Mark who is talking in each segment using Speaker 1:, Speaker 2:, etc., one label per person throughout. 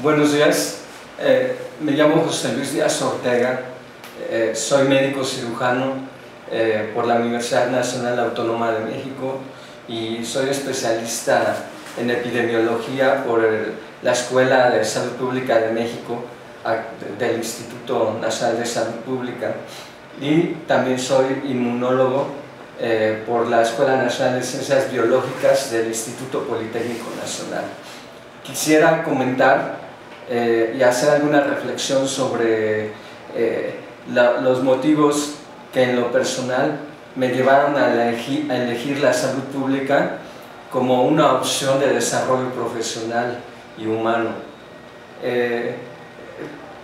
Speaker 1: Buenos días, me llamo José Luis Díaz Ortega, soy médico cirujano por la Universidad Nacional Autónoma de México y soy especialista en epidemiología por la Escuela de Salud Pública de México del Instituto Nacional de Salud Pública, y también soy inmunólogo por la Escuela Nacional de Ciencias Biológicas del Instituto Politécnico Nacional. Quisiera comentar y hacer alguna reflexión sobre los motivos que en lo personal me llevaron a elegir la salud pública como una opción de desarrollo profesional y humano.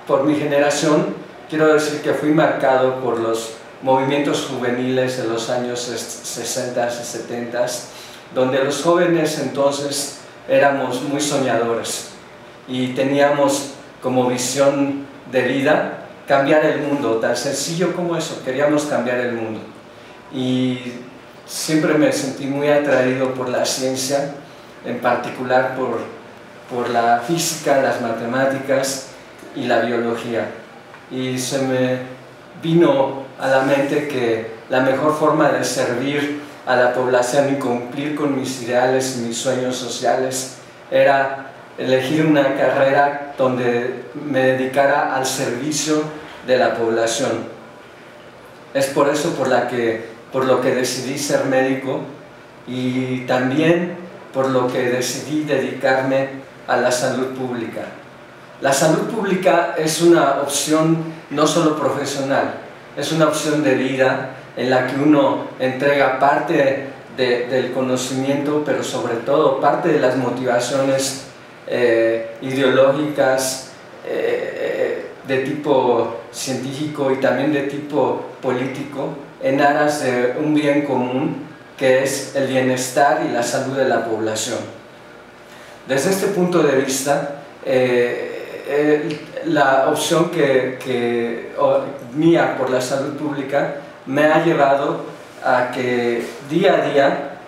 Speaker 1: Por mi generación, quiero decir que fui marcado por los movimientos juveniles de los años 60 y 70, donde los jóvenes entonces éramos muy soñadores y teníamos como visión de vida cambiar el mundo, tan sencillo como eso, queríamos cambiar el mundo. Y siempre me sentí muy atraído por la ciencia, en particular por la física, las matemáticas y la biología. Y se me vino a la mente que la mejor forma de servir a la población y cumplir con mis ideales y mis sueños sociales era elegir una carrera donde me dedicara al servicio de la población. Es por eso por lo que decidí ser médico, y también por lo que decidí dedicarme a la salud pública. La salud pública es una opción no solo profesional, es una opción de vida en la que uno entrega parte del conocimiento, pero sobre todo parte de las motivaciones ideológicas de tipo científico y también de tipo político en aras de un bien común que es el bienestar y la salud de la población. Desde este punto de vista, la opción mía por la salud pública me ha llevado a que día a día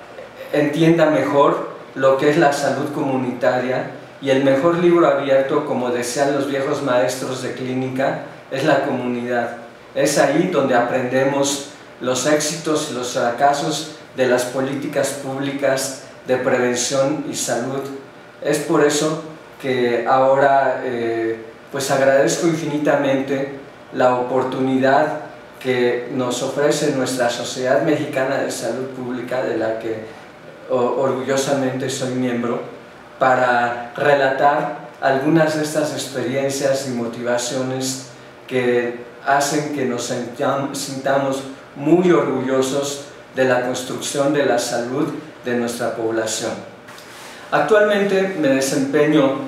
Speaker 1: entienda mejor lo que es la salud comunitaria, y el mejor libro abierto, como decían los viejos maestros de clínica, es la comunidad. Es ahí donde aprendemos los éxitos y los fracasos de las políticas públicas de prevención y salud. Es por eso que ahora pues agradezco infinitamente la oportunidad que nos ofrece nuestra Sociedad Mexicana de Salud Pública, de la que orgullosamente soy miembro, para relatar algunas de estas experiencias y motivaciones que hacen que nos sintamos muy orgullosos de la construcción de la salud de nuestra población. Actualmente me desempeño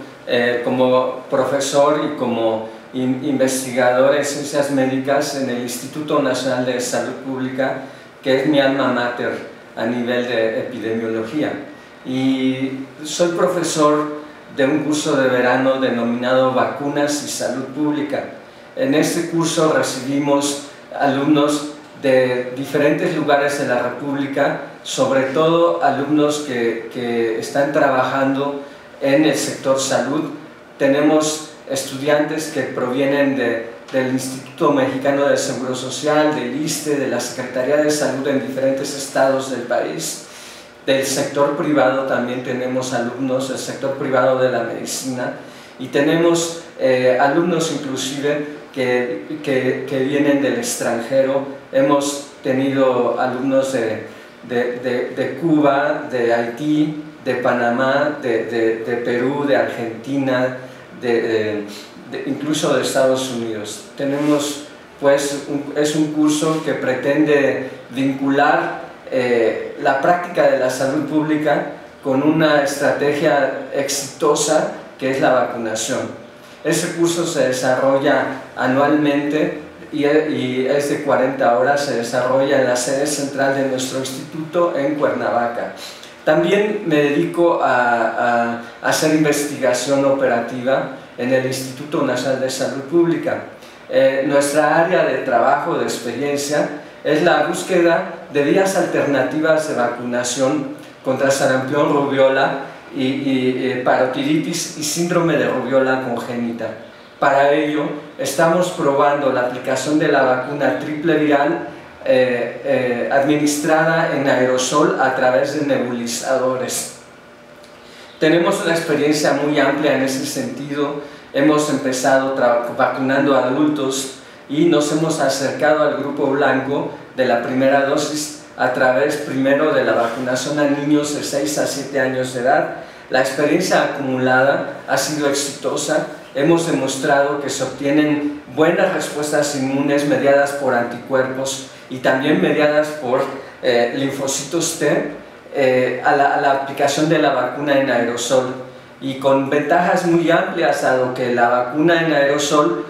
Speaker 1: como profesor y como investigador en ciencias médicas en el Instituto Nacional de Salud Pública, que es mi alma mater a nivel de epidemiología. Y soy profesor de un curso de verano denominado Vacunas y Salud Pública. En este curso recibimos alumnos de diferentes lugares de la República, sobre todo alumnos que están trabajando en el sector salud. Tenemos estudiantes que provienen del Instituto Mexicano del Seguro Social, del ISSSTE, de la Secretaría de Salud en diferentes estados del país. Del sector privado también tenemos alumnos, del sector privado de la medicina, y tenemos alumnos inclusive que vienen del extranjero. Hemos tenido alumnos de Cuba, de Haití, de Panamá, de Perú, de Argentina, incluso de Estados Unidos. Tenemos, pues, es un curso que pretende vincular la práctica de la salud pública con una estrategia exitosa que es la vacunación. Ese curso se desarrolla anualmente y es de 40 horas, se desarrolla en la sede central de nuestro instituto en Cuernavaca. También me dedico a hacer investigación operativa en el Instituto Nacional de Salud Pública. Nuestra área de trabajo, de experiencia, es la búsqueda de vías alternativas de vacunación contra sarampión, rubiola parotiditis y síndrome de rubiola congénita. Para ello, estamos probando la aplicación de la vacuna triple viral administrada en aerosol a través de nebulizadores. Tenemos una experiencia muy amplia en ese sentido. Hemos empezado vacunando a adultos y nos hemos acercado al grupo blanco de la primera dosis a través primero de la vacunación a niños de 6 a 7 años de edad. La experiencia acumulada ha sido exitosa. Hemos demostrado que se obtienen buenas respuestas inmunes mediadas por anticuerpos y también mediadas por linfocitos T a la aplicación de la vacuna en aerosol, y con ventajas muy amplias, dado que la vacuna en aerosol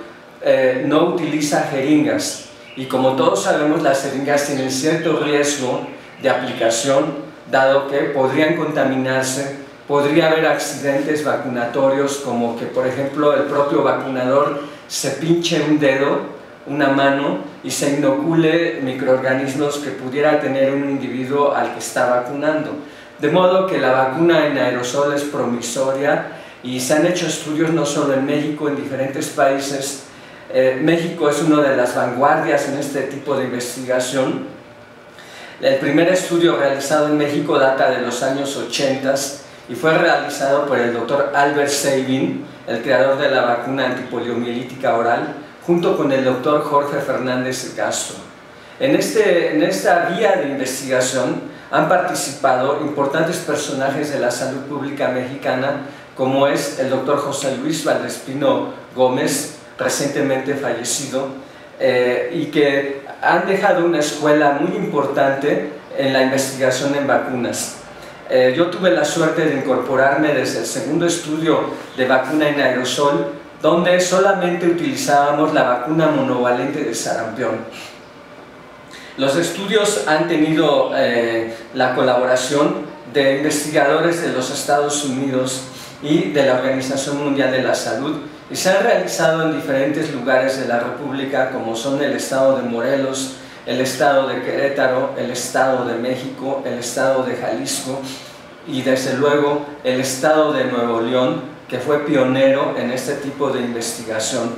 Speaker 1: no utiliza jeringas, y como todos sabemos, las jeringas tienen cierto riesgo de aplicación, dado que podrían contaminarse, podría haber accidentes vacunatorios, como que por ejemplo el propio vacunador se pinche un dedo, una mano, y se inocule microorganismos que pudiera tener un individuo al que está vacunando. De modo que la vacuna en aerosol es promisoria, y se han hecho estudios no solo en México, en diferentes países. México es una de las vanguardias en este tipo de investigación. El primer estudio realizado en México data de los años 80 y fue realizado por el doctor Albert Sabin, el creador de la vacuna antipoliomielítica oral, junto con el doctor Jorge Fernández Castro. En esta vía de investigación han participado importantes personajes de la salud pública mexicana, como es el doctor José Luis Valdespino Gómez, recientemente fallecido, y que han dejado una escuela muy importante en la investigación en vacunas. Yo tuve la suerte de incorporarme desde el segundo estudio de vacuna en aerosol, donde solamente utilizábamos la vacuna monovalente de sarampión. Los estudios han tenido la colaboración de investigadores de los Estados Unidos y de la Organización Mundial de la Salud, y se han realizado en diferentes lugares de la República, como son el estado de Morelos, el estado de Querétaro, el estado de México, el estado de Jalisco y desde luego el estado de Nuevo León, que fue pionero en este tipo de investigación.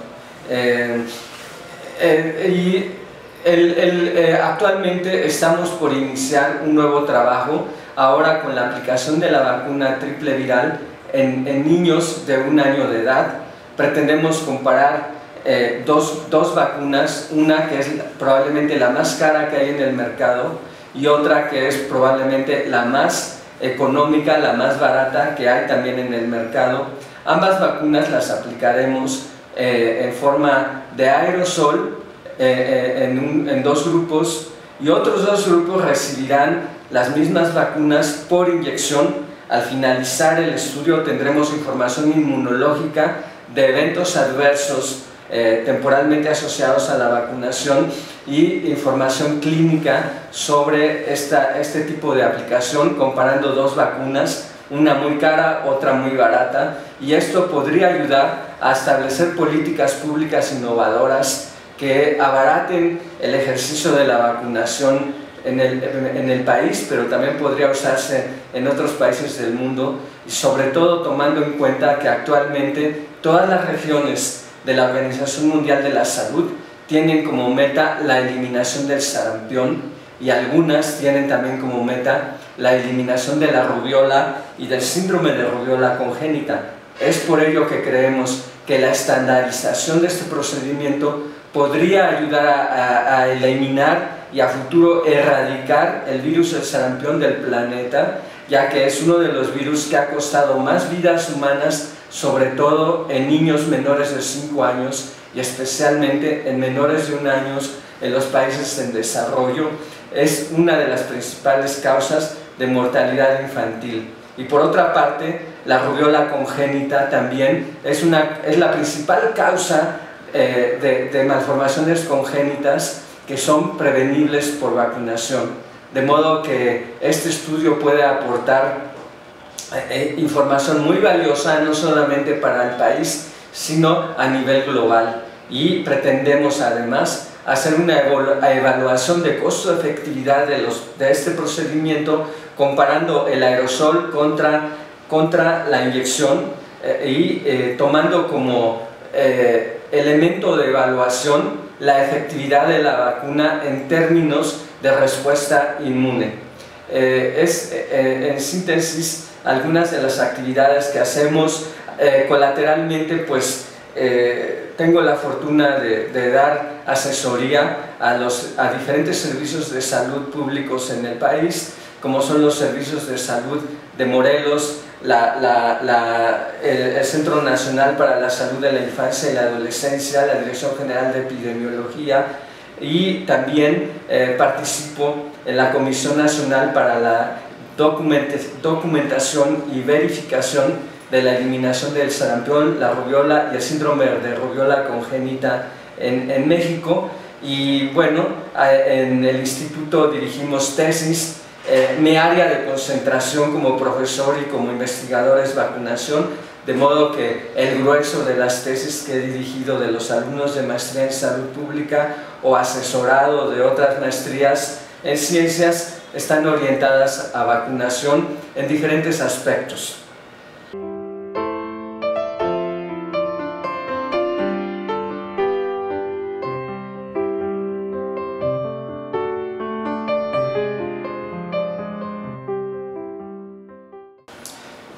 Speaker 1: Actualmente estamos por iniciar un nuevo trabajo, ahora con la aplicación de la vacuna triple viral en niños de 1 año de edad. Pretendemos comparar dos vacunas, una que es probablemente la más cara que hay en el mercado y otra que es probablemente la más económica, la más barata que hay también en el mercado. Ambas vacunas las aplicaremos en forma de aerosol en 2 grupos, y otros 2 grupos recibirán las mismas vacunas por inyección. Al finalizar el estudio tendremos información inmunológica de eventos adversos temporalmente asociados a la vacunación y información clínica sobre este tipo de aplicación, comparando 2 vacunas, una muy cara, otra muy barata, y esto podría ayudar a establecer políticas públicas innovadoras que abaraten el ejercicio de la vacunación en el país, pero también podría usarse en otros países del mundo, y sobre todo tomando en cuenta que actualmente todas las regiones de la Organización Mundial de la Salud tienen como meta la eliminación del sarampión, y algunas tienen también como meta la eliminación de la rubiola y del síndrome de rubiola congénita. Es por ello que creemos que la estandarización de este procedimiento podría ayudar a eliminar y a futuro erradicar el virus del sarampión del planeta, ya que es uno de los virus que ha costado más vidas humanas, sobre todo en niños menores de 5 años y especialmente en menores de 1 año en los países en desarrollo. Es una de las principales causas de mortalidad infantil. Y por otra parte, la rubiola congénita también es la principal causa de malformaciones congénitas que son prevenibles por vacunación. De modo que este estudio puede aportar información muy valiosa, no solamente para el país, sino a nivel global. Y pretendemos además hacer una evaluación de costo-efectividad de este procedimiento, comparando el aerosol contra contra la inyección y tomando como elemento de evaluación la efectividad de la vacuna en términos de respuesta inmune. En síntesis, algunas de las actividades que hacemos colateralmente, pues tengo la fortuna de dar asesoría a diferentes servicios de salud públicos en el país, como son los servicios de salud de Morelos, el Centro Nacional para la Salud de la Infancia y la Adolescencia, la Dirección General de Epidemiología, y también participo en la Comisión Nacional para la Documentación y Verificación de la eliminación del sarampión, la rubiola y el síndrome de rubiola congénita en México. Y bueno, en el instituto dirigimos tesis. Mi área de concentración como profesor y como investigador es vacunación, de modo que el grueso de las tesis que he dirigido de los alumnos de maestría en salud pública o asesorado de otras maestrías en ciencias están orientadas a vacunación en diferentes aspectos.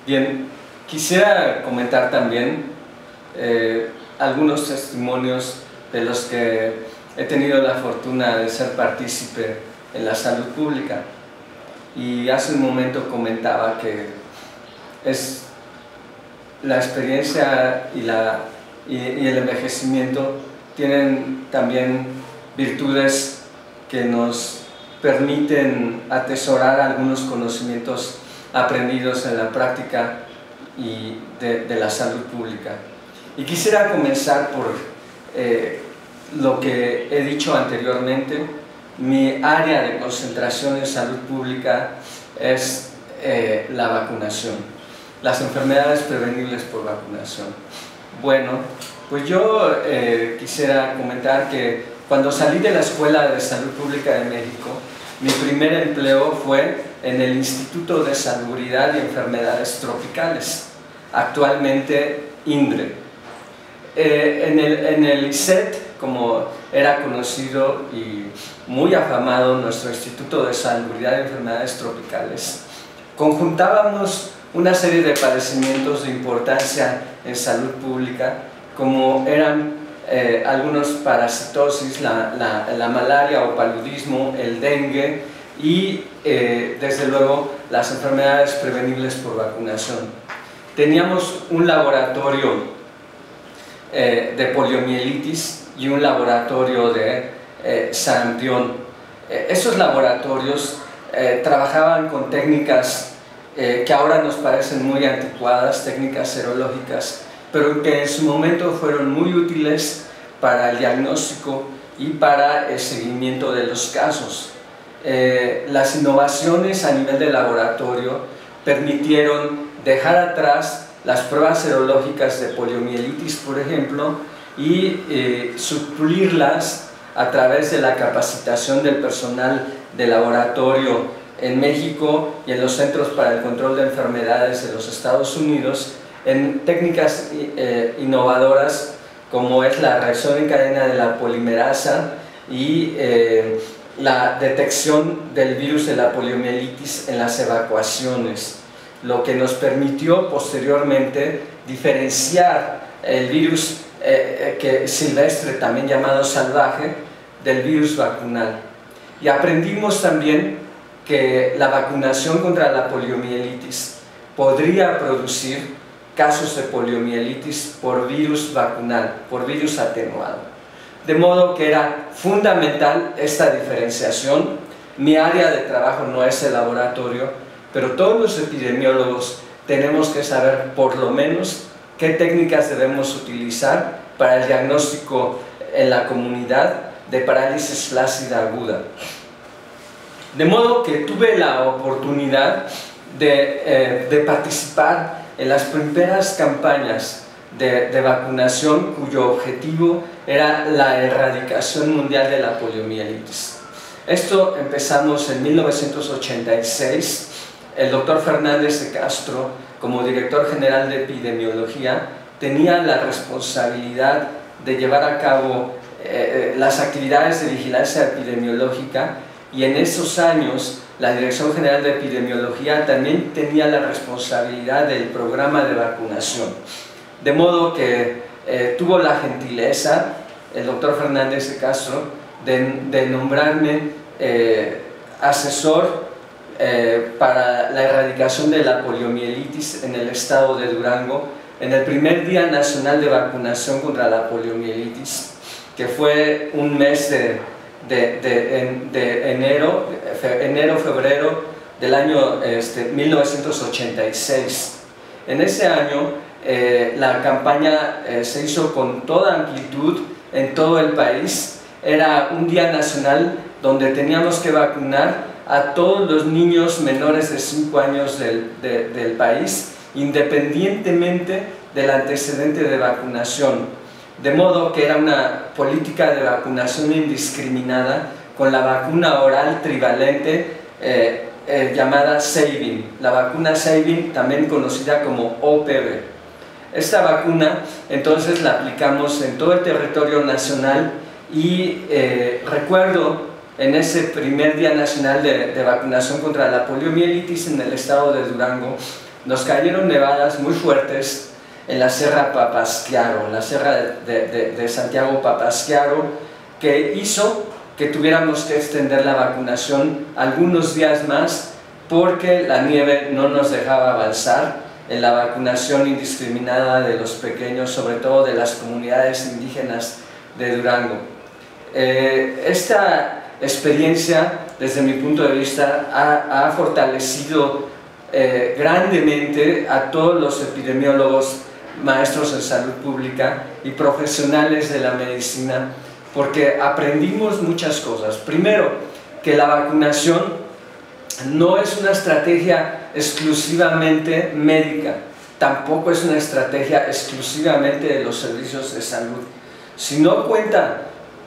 Speaker 1: Bien, quisiera comentar también algunos testimonios de los que he tenido la fortuna de ser partícipe en la salud pública. Y hace un momento comentaba que la experiencia y el envejecimiento tienen también virtudes que nos permiten atesorar algunos conocimientos aprendidos en la práctica y de la salud pública. Y quisiera comenzar por lo que he dicho anteriormente. Mi área de concentración en salud pública es la vacunación, las enfermedades prevenibles por vacunación. Bueno, pues yo quisiera comentar que cuando salí de la Escuela de Salud Pública de México, mi primer empleo fue en el Instituto de Salubridad y Enfermedades Tropicales, actualmente INDRE. En el ISET, como era conocido y muy afamado nuestro Instituto de Salubridad y Enfermedades Tropicales, conjuntábamos una serie de padecimientos de importancia en salud pública, como eran algunos parasitosis, la malaria o paludismo, el dengue y desde luego las enfermedades prevenibles por vacunación. Teníamos un laboratorio de poliomielitis y un laboratorio de sarampión. Esos laboratorios trabajaban con técnicas que ahora nos parecen muy anticuadas, técnicas serológicas, pero que en su momento fueron muy útiles para el diagnóstico y para el seguimiento de los casos. Las innovaciones a nivel de laboratorio permitieron dejar atrás las pruebas serológicas de poliomielitis, por ejemplo, y suplirlas a través de la capacitación del personal de laboratorio en México y en los Centros para el Control de Enfermedades de los Estados Unidos en técnicas innovadoras como es la reacción en cadena de la polimerasa y la detección del virus de la poliomielitis en las evacuaciones, lo que nos permitió posteriormente diferenciar el virus silvestre, también llamado salvaje, del virus vacunal. Y aprendimos también que la vacunación contra la poliomielitis podría producir casos de poliomielitis por virus vacunal, por virus atenuado. De modo que era fundamental esta diferenciación. Mi área de trabajo no es el laboratorio, pero todos los epidemiólogos tenemos que saber por lo menos qué técnicas debemos utilizar para el diagnóstico en la comunidad de parálisis flácida aguda. De modo que tuve la oportunidad de participar en las primeras campañas de vacunación cuyo objetivo era la erradicación mundial de la poliomielitis. Esto empezamos en 1986. El doctor Fernández de Castro como director general de epidemiología, tenía la responsabilidad de llevar a cabo las actividades de vigilancia epidemiológica, y en esos años la Dirección General de Epidemiología también tenía la responsabilidad del programa de vacunación. De modo que tuvo la gentileza, el doctor Fernández de Castro, de nombrarme asesor para la erradicación de la poliomielitis en el estado de Durango, en el primer Día Nacional de Vacunación contra la poliomielitis, que fue un mes de enero-febrero del año 1986. En ese año la campaña se hizo con toda amplitud en todo el país. Era un día nacional donde teníamos que vacunar a todos los niños menores de 5 años del país, independientemente del antecedente de vacunación. De modo que era una política de vacunación indiscriminada con la vacuna oral trivalente llamada Sabin, la vacuna Sabin, también conocida como OPV. Esta vacuna entonces la aplicamos en todo el territorio nacional, y recuerdo en ese primer Día Nacional de Vacunación contra la poliomielitis en el estado de Durango, nos cayeron nevadas muy fuertes en la Sierra Papasquiaro, en la Sierra de Santiago Papasquiaro, que hizo que tuviéramos que extender la vacunación algunos días más, porque la nieve no nos dejaba avanzar en la vacunación indiscriminada de los pequeños, sobre todo de las comunidades indígenas de Durango. Esta experiencia, desde mi punto de vista, ha fortalecido grandemente a todos los epidemiólogos, maestros en salud pública y profesionales de la medicina, porque aprendimos muchas cosas. Primero, que la vacunación no es una estrategia exclusivamente médica, tampoco es una estrategia exclusivamente de los servicios de salud. Si no cuenta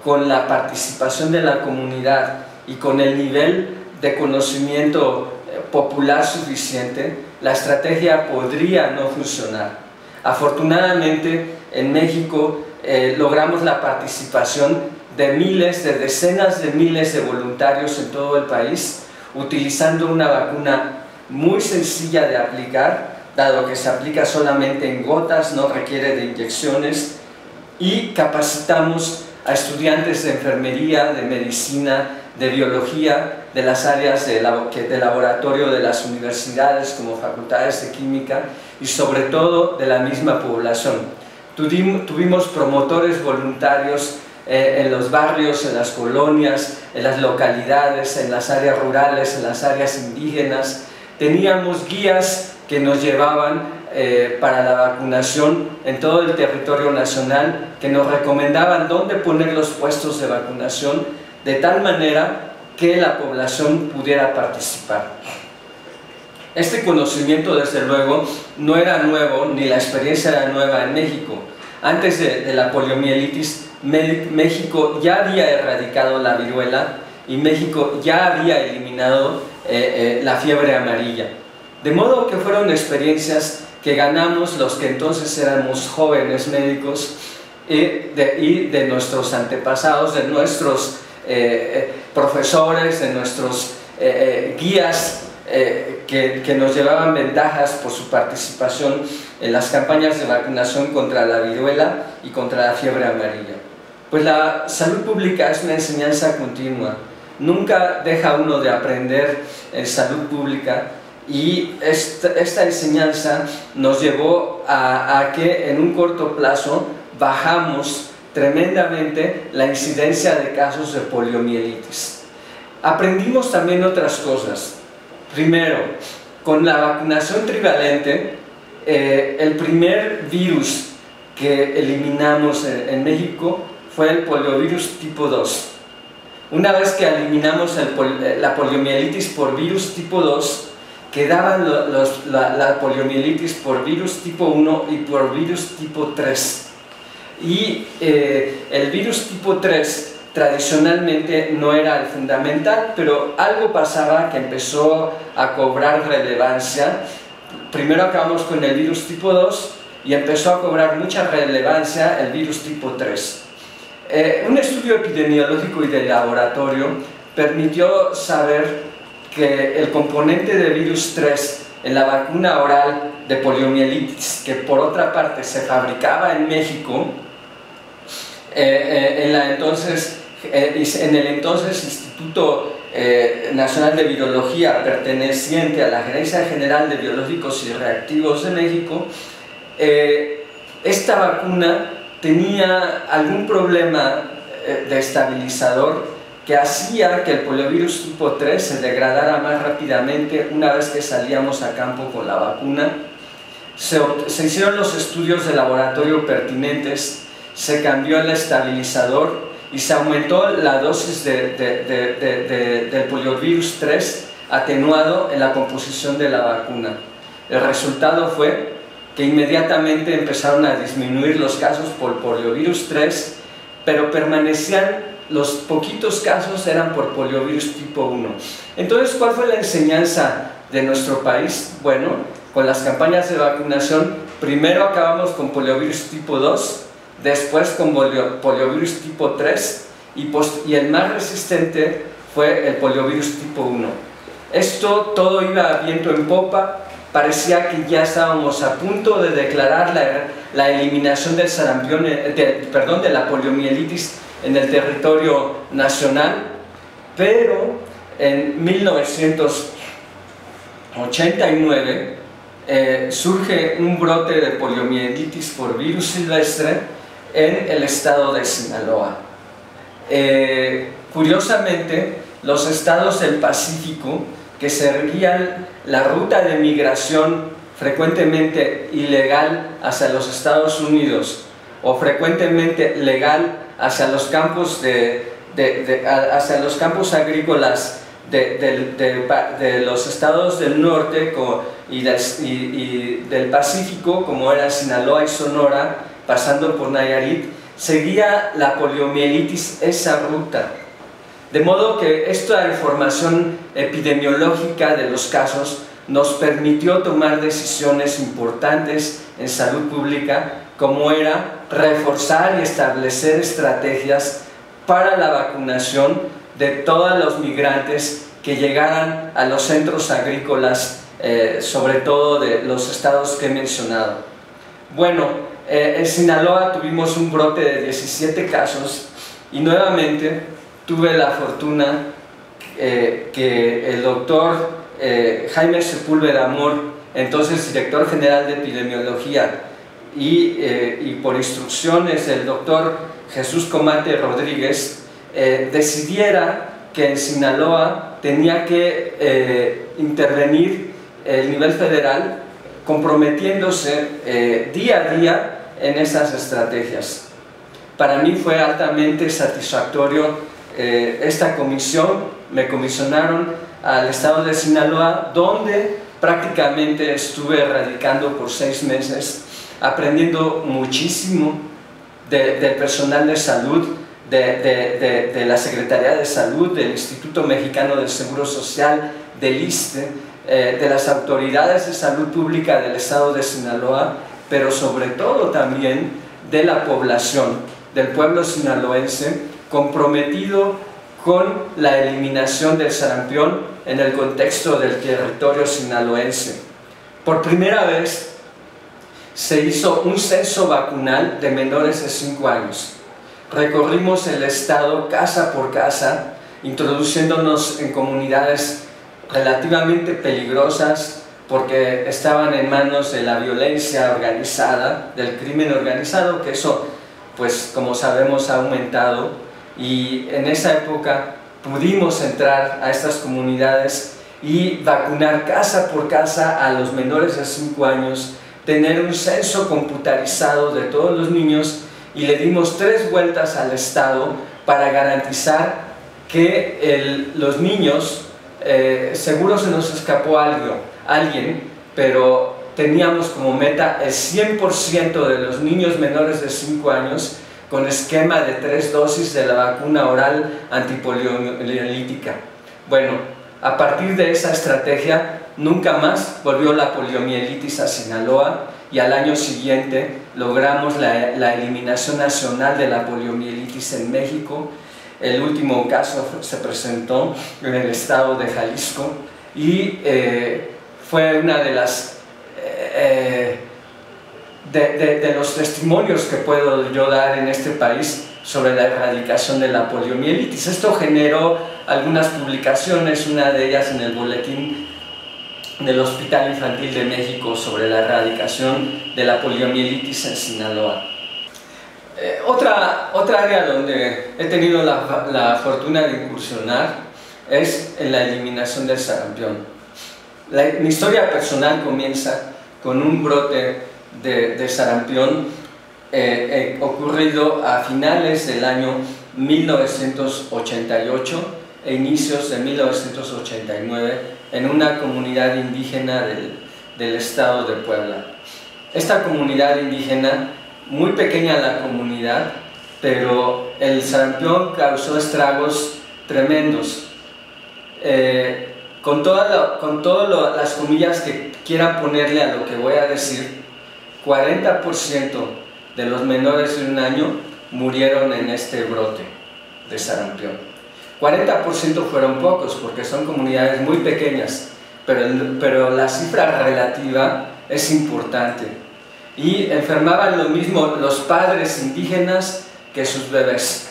Speaker 1: con la participación de la comunidad y con el nivel de conocimiento popular suficiente, la estrategia podría no funcionar. Afortunadamente, en México logramos la participación de decenas de miles de voluntarios en todo el país, utilizando una vacuna muy sencilla de aplicar, dado que se aplica solamente en gotas, no requiere de inyecciones, y capacitamos a estudiantes de enfermería, de medicina, de biología, de las áreas de laboratorio de las universidades como facultades de química, y sobre todo de la misma población. Tuvimos promotores voluntarios en los barrios, en las colonias, en las localidades, en las áreas rurales, en las áreas indígenas. Teníamos guías que nos llevaban para la vacunación en todo el territorio nacional, que nos recomendaban dónde poner los puestos de vacunación, de tal manera que la población pudiera participar. Este conocimiento, desde luego, no era nuevo, ni la experiencia era nueva en México. Antes de la poliomielitis, México ya había erradicado la viruela, y México ya había eliminado la fiebre amarilla. De modo que fueron experiencias que ganamos los que entonces éramos jóvenes médicos, y de nuestros antepasados, de nuestros profesores, de nuestros guías, que nos llevaban ventajas por su participación en las campañas de vacunación contra la viruela y contra la fiebre amarilla. Pues la salud pública es una enseñanza continua, nunca deja uno de aprender en salud pública, y esta enseñanza nos llevó a que en un corto plazo bajamos tremendamente la incidencia de casos de poliomielitis. Aprendimos también otras cosas. Primero, con la vacunación trivalente, el primer virus que eliminamos en México fue el poliovirus tipo 2. Una vez que eliminamos la poliomielitis por virus tipo 2, quedaban la poliomielitis por virus tipo 1 y por virus tipo 3. Y el virus tipo 3 tradicionalmente no era el fundamental, pero algo pasaba que empezó a cobrar relevancia, primero acabamos con el virus tipo 2 y empezó a cobrar mucha relevancia el virus tipo 3. Un estudio epidemiológico y de laboratorio permitió saber que el componente de virus 3 en la vacuna oral de poliomielitis, que por otra parte se fabricaba en México, en el entonces Instituto Nacional de Virología, perteneciente a la Gerencia General de Biológicos y Reactivos de México, esta vacuna tenía algún problema de estabilizador que hacía que el poliovirus tipo 3 se degradara más rápidamente una vez que salíamos a campo con la vacuna. Se hicieron los estudios de laboratorio pertinentes, se cambió el estabilizador y se aumentó la dosis del poliovirus 3 atenuado en la composición de la vacuna. El resultado fue que inmediatamente empezaron a disminuir los casos por poliovirus 3, pero permanecían los poquitos casos eran por poliovirus tipo 1. Entonces, ¿cuál fue la enseñanza de nuestro país? Bueno, con las campañas de vacunación, primero acabamos con poliovirus tipo 2, después con poliovirus tipo 3 y el más resistente fue el poliovirus tipo 1. Esto todo iba a viento en popa, parecía que ya estábamos a punto de declarar la eliminación del sarampión, de la poliomielitis en el territorio nacional, pero en 1989 surge un brote de poliomielitis por virus silvestre en el estado de Sinaloa. Curiosamente, los estados del Pacífico que seguían la ruta de migración frecuentemente ilegal hacia los Estados Unidos o frecuentemente legal hacia los campos, hacia los campos agrícolas de los estados del norte y del Pacífico, como era Sinaloa y Sonora, pasando por Nayarit, seguía la poliomielitis esa ruta. De modo que esta información epidemiológica de los casos nos permitió tomar decisiones importantes en salud pública, como era reforzar y establecer estrategias para la vacunación de todos los migrantes que llegaran a los centros agrícolas, sobre todo de los estados que he mencionado. Bueno, en Sinaloa tuvimos un brote de 17 casos y nuevamente tuve la fortuna que el doctor Jaime Sepúlveda Amor, entonces director general de epidemiología, y por instrucciones del doctor Jesús Comate Rodríguez, decidiera que en Sinaloa tenía que intervenir el nivel federal, comprometiéndose día a día en esas estrategias. Para mí fue altamente satisfactorio esta comisión. Me comisionaron al estado de Sinaloa, donde prácticamente estuve radicando por 6 meses, aprendiendo muchísimo del personal de salud, de la Secretaría de Salud, del Instituto Mexicano del Seguro Social, del ISSSTE, de las autoridades de salud pública del estado de Sinaloa, pero sobre todo también de la población, del pueblo sinaloense, comprometido con la eliminación del sarampión en el contexto del territorio sinaloense. Por primera vez se hizo un censo vacunal de menores de 5 años. Recorrimos el estado casa por casa, introduciéndonos en comunidades relativamente peligrosas porque estaban en manos de la violencia organizada, del crimen organizado, que eso, pues como sabemos, ha aumentado, y en esa época pudimos entrar a estas comunidades y vacunar casa por casa a los menores de 5 años, tener un censo computarizado de todos los niños, y le dimos 3 vueltas al estado para garantizar que los niños, seguro se nos escapó alguien, pero teníamos como meta el 100% de los niños menores de 5 años con esquema de 3 dosis de la vacuna oral antipoliomielítica. Bueno, A partir de esa estrategia, nunca más volvió la poliomielitis a Sinaloa y al año siguiente logramos la eliminación nacional de la poliomielitis en México. El último caso se presentó en el estado de Jalisco y fue una de las de los testimonios que puedo yo dar en este país sobre la erradicación de la poliomielitis. Esto generó algunas publicaciones, una de ellas en el boletín del Hospital Infantil de México sobre la erradicación de la poliomielitis en Sinaloa. Otra área donde he tenido la fortuna de incursionar es en la eliminación del sarampión. Mi historia personal comienza con un brote de sarampión ocurrido a finales del año 1988 e inicios de 1989 en una comunidad indígena del estado de Puebla. Esta comunidad indígena, muy pequeña la comunidad, pero el sarampión causó estragos tremendos. Con todas las comillas que quieran ponerle a lo que voy a decir, 40% de los menores de 1 año murieron en este brote de sarampión. 40% fueron pocos porque son comunidades muy pequeñas, pero la cifra relativa es importante. Y enfermaban lo mismo los padres indígenas que sus bebés.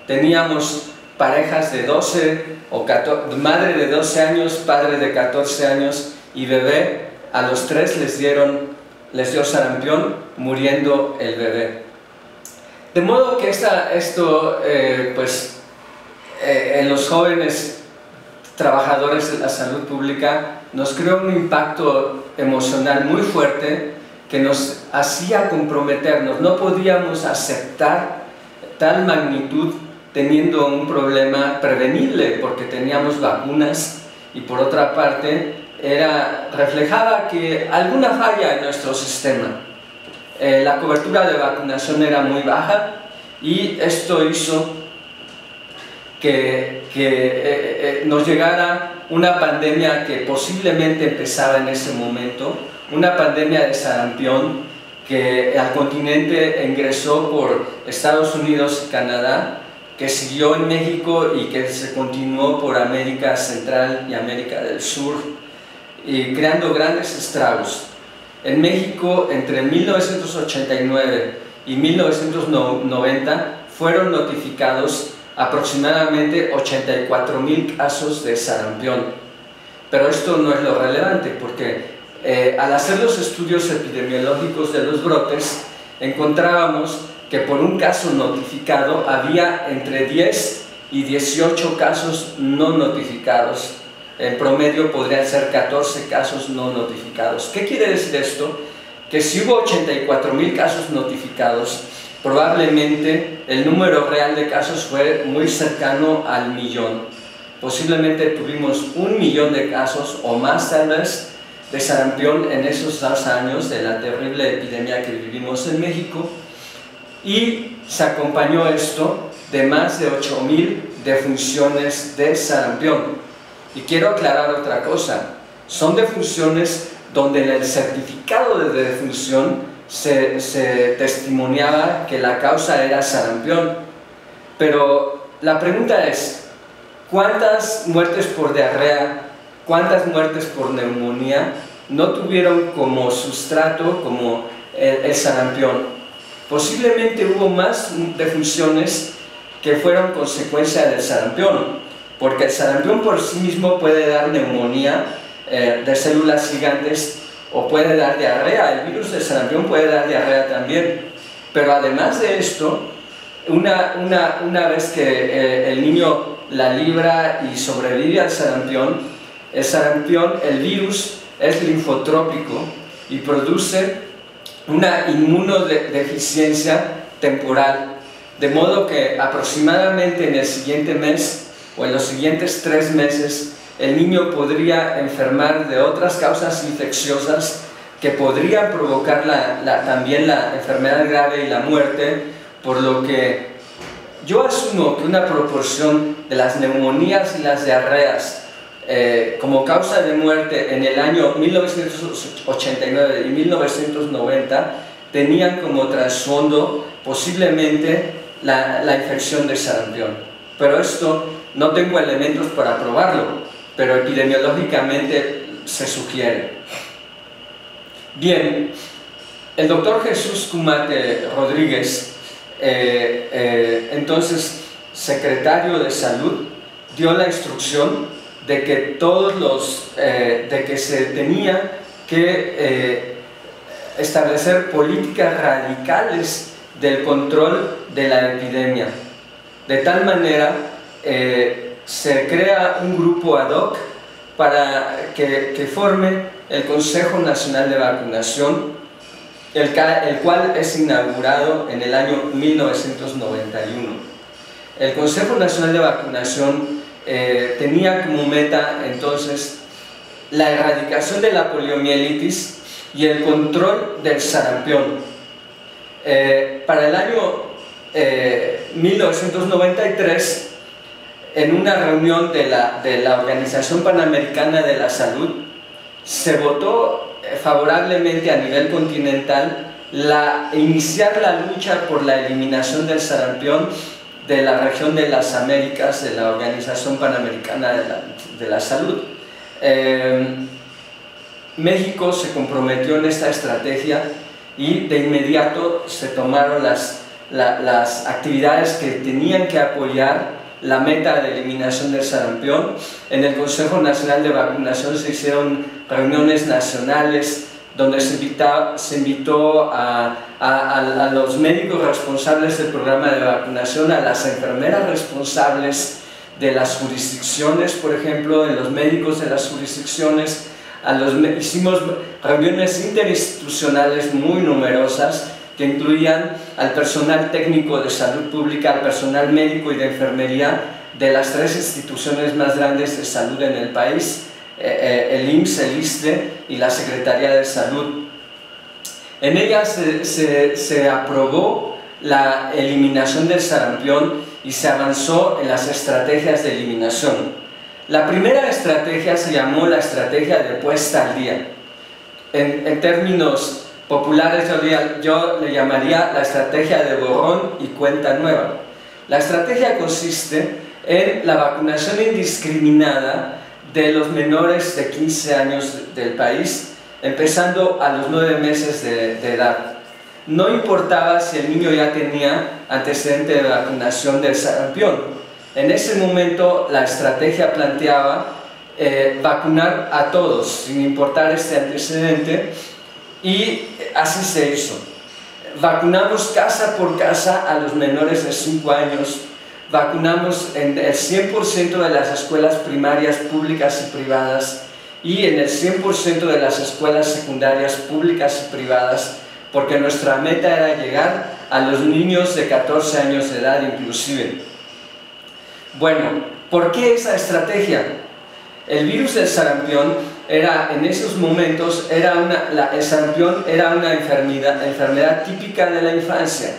Speaker 1: Teníamos parejas de 12 o 14, madre de 12 años, padre de 14 años y bebé, a los 3 les dio sarampión, muriendo el bebé. De modo que en los jóvenes trabajadores de la salud pública nos creó un impacto emocional muy fuerte que nos hacía comprometernos. No podíamos aceptar tal magnitud teniendo un problema prevenible porque teníamos vacunas y por otra parte reflejaba que alguna falla en nuestro sistema. La cobertura de vacunación era muy baja y esto hizo que nos llegara una pandemia que posiblemente empezaba en ese momento, una pandemia de sarampión que al continente ingresó por Estados Unidos y Canadá, que siguió en México y que se continuó por América Central y América del Sur, y creando grandes estragos. En México, entre 1989 y 1990, fueron notificados aproximadamente 84,000 casos de sarampión. Pero esto no es lo relevante, porque al hacer los estudios epidemiológicos de los brotes, encontrábamos que por un caso notificado había entre 10 y 18 casos no notificados. En promedio podrían ser 14 casos no notificados. ¿Qué quiere decir esto? Que si hubo 84,000 casos notificados, probablemente el número real de casos fue muy cercano al 1,000,000. Posiblemente tuvimos 1,000,000 de casos o más tal vez de sarampión en esos 2 años de la terrible epidemia que vivimos en México, y se acompañó esto de más de 8,000 defunciones de sarampión. Y quiero aclarar otra cosa, son defunciones donde en el certificado de defunción se testimoniaba que la causa era sarampión, pero la pregunta es, ¿cuántas muertes por diarrea, cuántas muertes por neumonía no tuvieron como sustrato como el sarampión? Posiblemente hubo más defunciones que fueron consecuencia del sarampión, porque el sarampión por sí mismo puede dar neumonía de células gigantes o puede dar diarrea. El virus del sarampión puede dar diarrea también, pero además de esto, una vez que el niño la libra y sobrevive al sarampión, el virus es linfotrópico y produce una inmunodeficiencia temporal, de modo que aproximadamente en el siguiente mes o en los siguientes 3 meses el niño podría enfermar de otras causas infecciosas que podrían provocar también la enfermedad grave y la muerte, por lo que yo asumo que una proporción de las neumonías y las diarreas como causa de muerte en el año 1989 y 1990 tenían como trasfondo posiblemente la infección de sarampión. Pero esto no tengo elementos para probarlo, pero epidemiológicamente se sugiere. Bien, el doctor Jesús Cumate Rodríguez, entonces secretario de Salud, dio la instrucción de que de que se tenía que establecer políticas radicales del control de la epidemia. De tal manera, se crea un grupo ad hoc para que forme el Consejo Nacional de Vacunación, el cual es inaugurado en el año 1991. El Consejo Nacional de Vacunación tenía como meta entonces la erradicación de la poliomielitis y el control del sarampión. Para el año 1993, en una reunión de la Organización Panamericana de la Salud, se votó favorablemente a nivel continental iniciar la lucha por la eliminación del sarampión de la región de las Américas de la Organización Panamericana de la Salud. México se comprometió en esta estrategia y de inmediato se tomaron las actividades que tenían que apoyar la meta de eliminación del sarampión. En el Consejo Nacional de Vacunación se hicieron reuniones nacionales donde se invitó a los médicos responsables del programa de vacunación, a las enfermeras responsables de las jurisdicciones, por ejemplo, de los médicos de las jurisdicciones. Hicimos reuniones interinstitucionales muy numerosas que incluían al personal técnico de salud pública, al personal médico y de enfermería de las 3 instituciones más grandes de salud en el país, el IMSS, el ISSSTE y la Secretaría de Salud. En ellas se aprobó la eliminación del sarampión y se avanzó en las estrategias de eliminación. La primera estrategia se llamó la estrategia de puesta al día. En términos populares yo le llamaría la estrategia de borrón y cuenta nueva. La estrategia consiste en la vacunación indiscriminada de los menores de 15 años del país, empezando a los 9 meses de edad. No importaba si el niño ya tenía antecedente de vacunación del sarampión. En ese momento la estrategia planteaba vacunar a todos, sin importar este antecedente, y así se hizo. Vacunamos casa por casa a los menores de 5 años, vacunamos en el 100% de las escuelas primarias públicas y privadas y en el 100% de las escuelas secundarias públicas y privadas, porque nuestra meta era llegar a los niños de 14 años de edad inclusive. Bueno, ¿por qué esa estrategia? El virus del sarampión en esos momentos, el sarampión era una enfermedad típica de la infancia.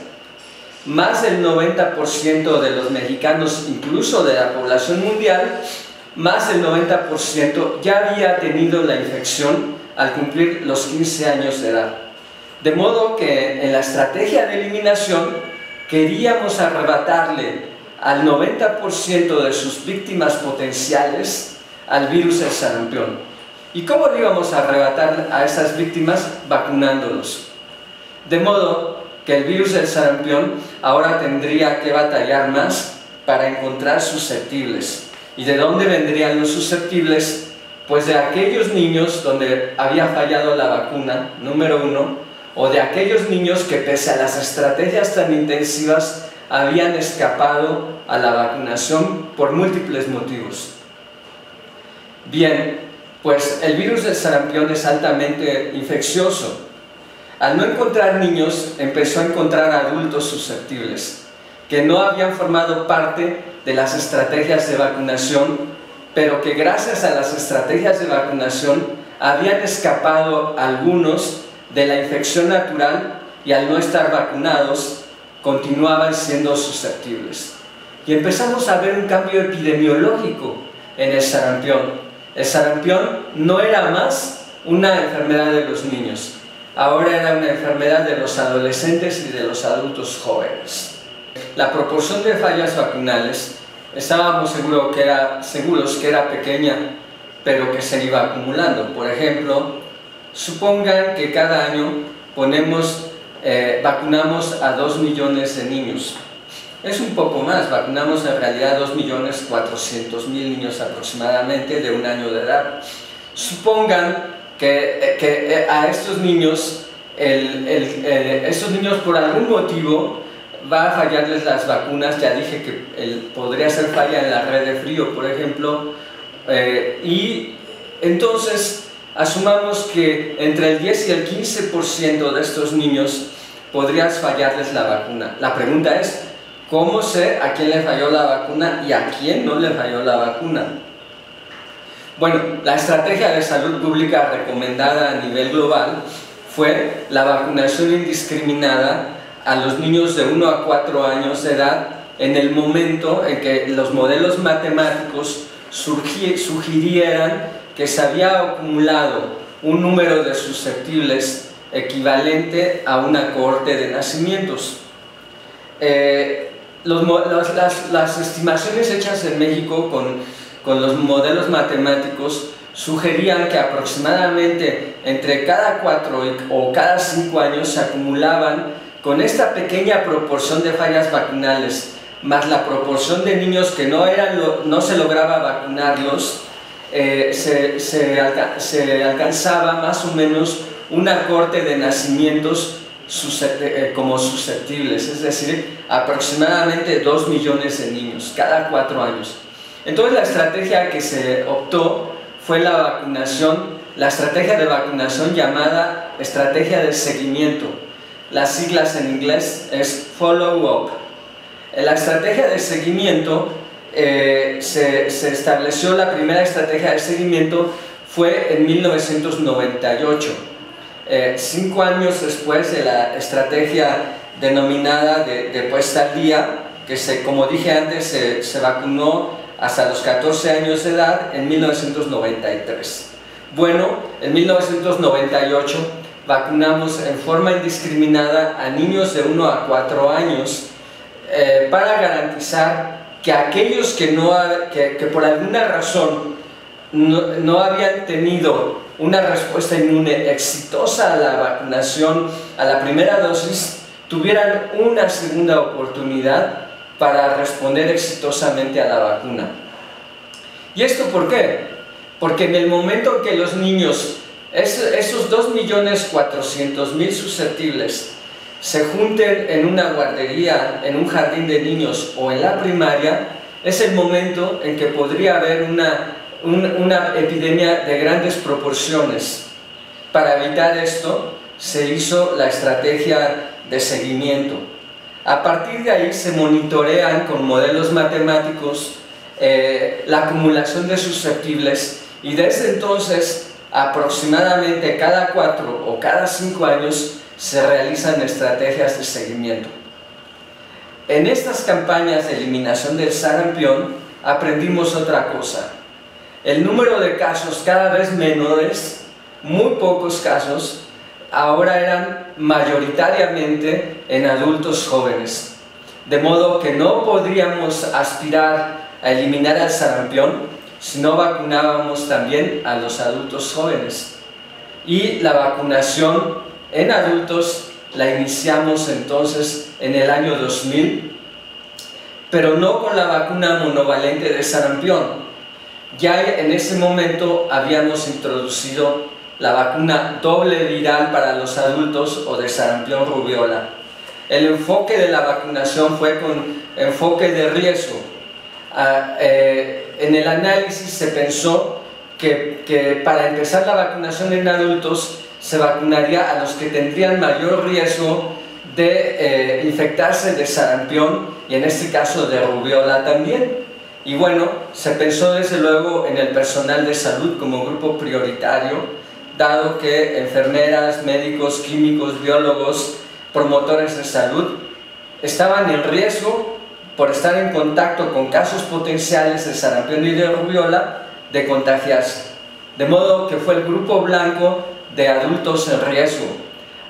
Speaker 1: Más del 90% de los mexicanos, incluso de la población mundial, más del 90% ya había tenido la infección al cumplir los 15 años de edad. De modo que en la estrategia de eliminación queríamos arrebatarle al 90% de sus víctimas potenciales al virus del sarampión. ¿Y cómo le íbamos a arrebatar a esas víctimas? Vacunándolos. De modo que el virus del sarampión ahora tendría que batallar más para encontrar susceptibles. ¿Y de dónde vendrían los susceptibles? Pues de aquellos niños donde había fallado la vacuna, número 1, o de aquellos niños que pese a las estrategias tan intensivas habían escapado a la vacunación por múltiples motivos. Bien, pues el virus del sarampión es altamente infeccioso. Al no encontrar niños, empezó a encontrar adultos susceptibles, que no habían formado parte de las estrategias de vacunación, pero que gracias a las estrategias de vacunación habían escapado algunos de la infección natural y al no estar vacunados, continuaban siendo susceptibles. Y empezamos a ver un cambio epidemiológico en el sarampión. El sarampión no era más una enfermedad de los niños, ahora era una enfermedad de los adolescentes y de los adultos jóvenes. La proporción de fallas vacunales estábamos seguros que era pequeña, pero que se iba acumulando. Por ejemplo, supongan que cada año vacunamos a 2 millones de niños. Es un poco más, vacunamos en realidad 2.400.000 niños aproximadamente de 1 año de edad. Supongan que a estos niños, estos niños por algún motivo va a fallarles las vacunas. Ya dije que podría ser falla en la red de frío, por ejemplo, y entonces asumamos que entre el 10 y el 15% de estos niños podrías fallarles la vacuna. La pregunta es, ¿cómo sé a quién le falló la vacuna y a quién no le falló la vacuna? Bueno, la estrategia de salud pública recomendada a nivel global fue la vacunación indiscriminada a los niños de 1 a 4 años de edad en el momento en que los modelos matemáticos sugirieran que se había acumulado un número de susceptibles equivalente a una cohorte de nacimientos. Las estimaciones hechas en México con los modelos matemáticos sugerían que aproximadamente entre cada 4 o cada 5 años se acumulaban, con esta pequeña proporción de fallas vacunales más la proporción de niños que no se lograba vacunarlos, se alcanzaba más o menos una cohorte de nacimientos como susceptibles, es decir, aproximadamente 2 millones de niños cada 4 años. Entonces la estrategia que se optó fue la estrategia de vacunación llamada estrategia de seguimiento. Las siglas en inglés es follow-up. En la estrategia de seguimiento se estableció, la primera estrategia de seguimiento fue en 1998. 5 años después de la estrategia denominada de puesta al día, que como dije antes, se vacunó hasta los 14 años de edad en 1993. Bueno, en 1998 vacunamos en forma indiscriminada a niños de 1 a 4 años para garantizar que aquellos que por alguna razón no habían tenido una respuesta inmune exitosa a la vacunación, a la primera dosis, tuvieran una segunda oportunidad para responder exitosamente a la vacuna. ¿Y esto por qué? Porque en el momento que los niños, esos 2.400.000 susceptibles, se junten en una guardería, en un jardín de niños o en la primaria, es el momento en que podría haber una epidemia de grandes proporciones. Para evitar esto, se hizo la estrategia de seguimiento. A partir de ahí se monitorean con modelos matemáticos la acumulación de susceptibles, y desde entonces aproximadamente cada 4 o cada 5 años se realizan estrategias de seguimiento. En estas campañas de eliminación del sarampión aprendimos otra cosa. El número de casos cada vez menores, muy pocos casos, ahora eran mayoritariamente en adultos jóvenes, de modo que no podríamos aspirar a eliminar el sarampión si no vacunábamos también a los adultos jóvenes. Y la vacunación en adultos la iniciamos entonces en el año 2000, pero no con la vacuna monovalente de sarampión. Ya en ese momento habíamos introducido la vacuna doble viral para los adultos o de sarampión rubiola. El enfoque de la vacunación fue con enfoque de riesgo. En el análisis se pensó que para empezar la vacunación en adultos se vacunaría a los que tendrían mayor riesgo de infectarse de sarampión, y en este caso de rubiola también. Y bueno, se pensó desde luego en el personal de salud como grupo prioritario, dado que enfermeras, médicos, químicos, biólogos, promotores de salud estaban en riesgo por estar en contacto con casos potenciales de sarampión y de rubiola de contagiarse, de modo que fue el grupo blanco de adultos en riesgo.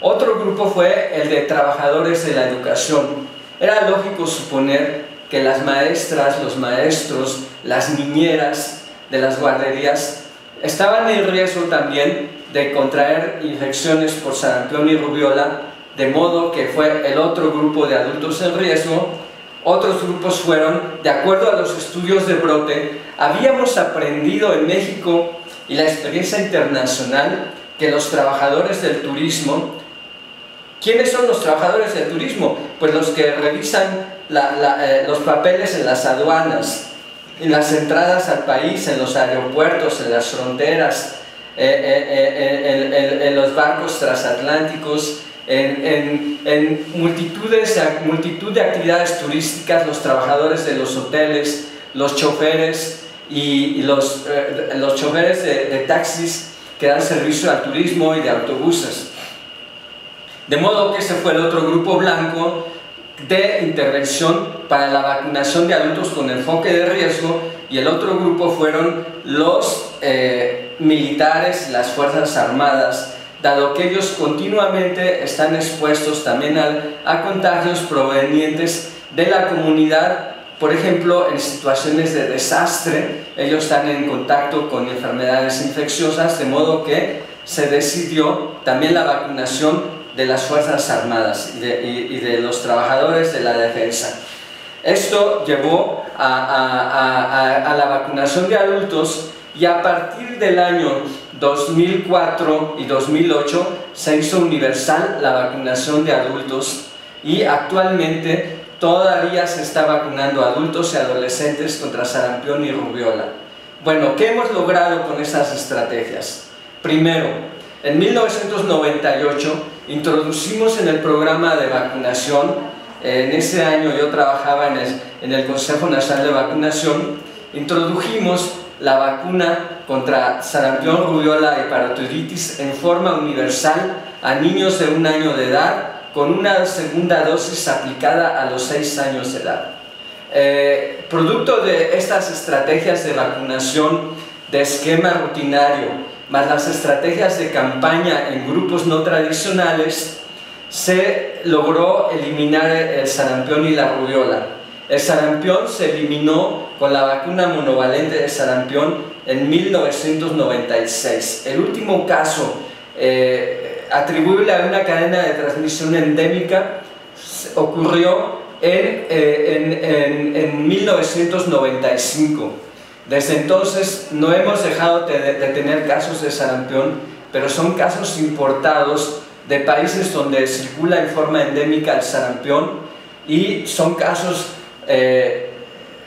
Speaker 1: Otro grupo fue el de trabajadores de la educación. Era lógico suponer que las maestras, los maestros, las niñeras de las guarderías estaban en riesgo también de contraer infecciones por sarampión y rubiola, de modo que fue el otro grupo de adultos en riesgo. Otros grupos fueron, de acuerdo a los estudios de brote, habíamos aprendido en México y la experiencia internacional que los trabajadores del turismo, ¿quiénes son los trabajadores del turismo? Pues los que revisan los papeles en las aduanas, en las entradas al país, en los aeropuertos, en las fronteras, en los barcos transatlánticos, en multitud de actividades turísticas, los trabajadores de los hoteles, los choferes y los choferes de taxis que dan servicio al turismo y de autobuses. De modo que ese fue el otro grupo blanco de intervención para la vacunación de adultos con enfoque de riesgo, y el otro grupo fueron los militares, las Fuerzas Armadas, dado que ellos continuamente están expuestos también a contagios provenientes de la comunidad. Por ejemplo, en situaciones de desastre, ellos están en contacto con enfermedades infecciosas, de modo que se decidió también la vacunación de las Fuerzas Armadas y de los trabajadores de la defensa. Esto llevó a la vacunación de adultos, y a partir del año 2004 y 2008 se hizo universal la vacunación de adultos, y actualmente todavía se está vacunando a adultos y adolescentes contra sarampión y rubiola. Bueno, ¿qué hemos logrado con estas estrategias? Primero, en 1998 introducimos en el programa de vacunación, en ese año yo trabajaba en el Consejo Nacional de Vacunación, introdujimos la vacuna contra sarampión, rubiola y parotiditis en forma universal a niños de 1 año de edad, con una segunda dosis aplicada a los 6 años de edad. Producto de estas estrategias de vacunación de esquema rutinario, más las estrategias de campaña en grupos no tradicionales, se logró eliminar el sarampión y la rubiola. El sarampión se eliminó con la vacuna monovalente de sarampión en 1996. El último caso atribuible a una cadena de transmisión endémica ocurrió en 1995. Desde entonces no hemos dejado de tener casos de sarampión, pero son casos importados de países donde circula en forma endémica el sarampión, y son casos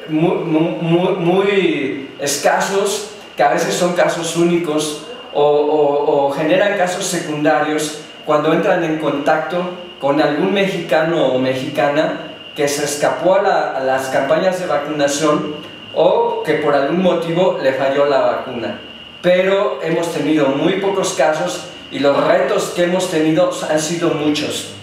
Speaker 1: muy escasos, que a veces son casos únicos o generan casos secundarios cuando entran en contacto con algún mexicano o mexicana que se escapó a las campañas de vacunación o que por algún motivo le falló la vacuna. Pero hemos tenido muy pocos casos, y los retos que hemos tenido han sido muchos.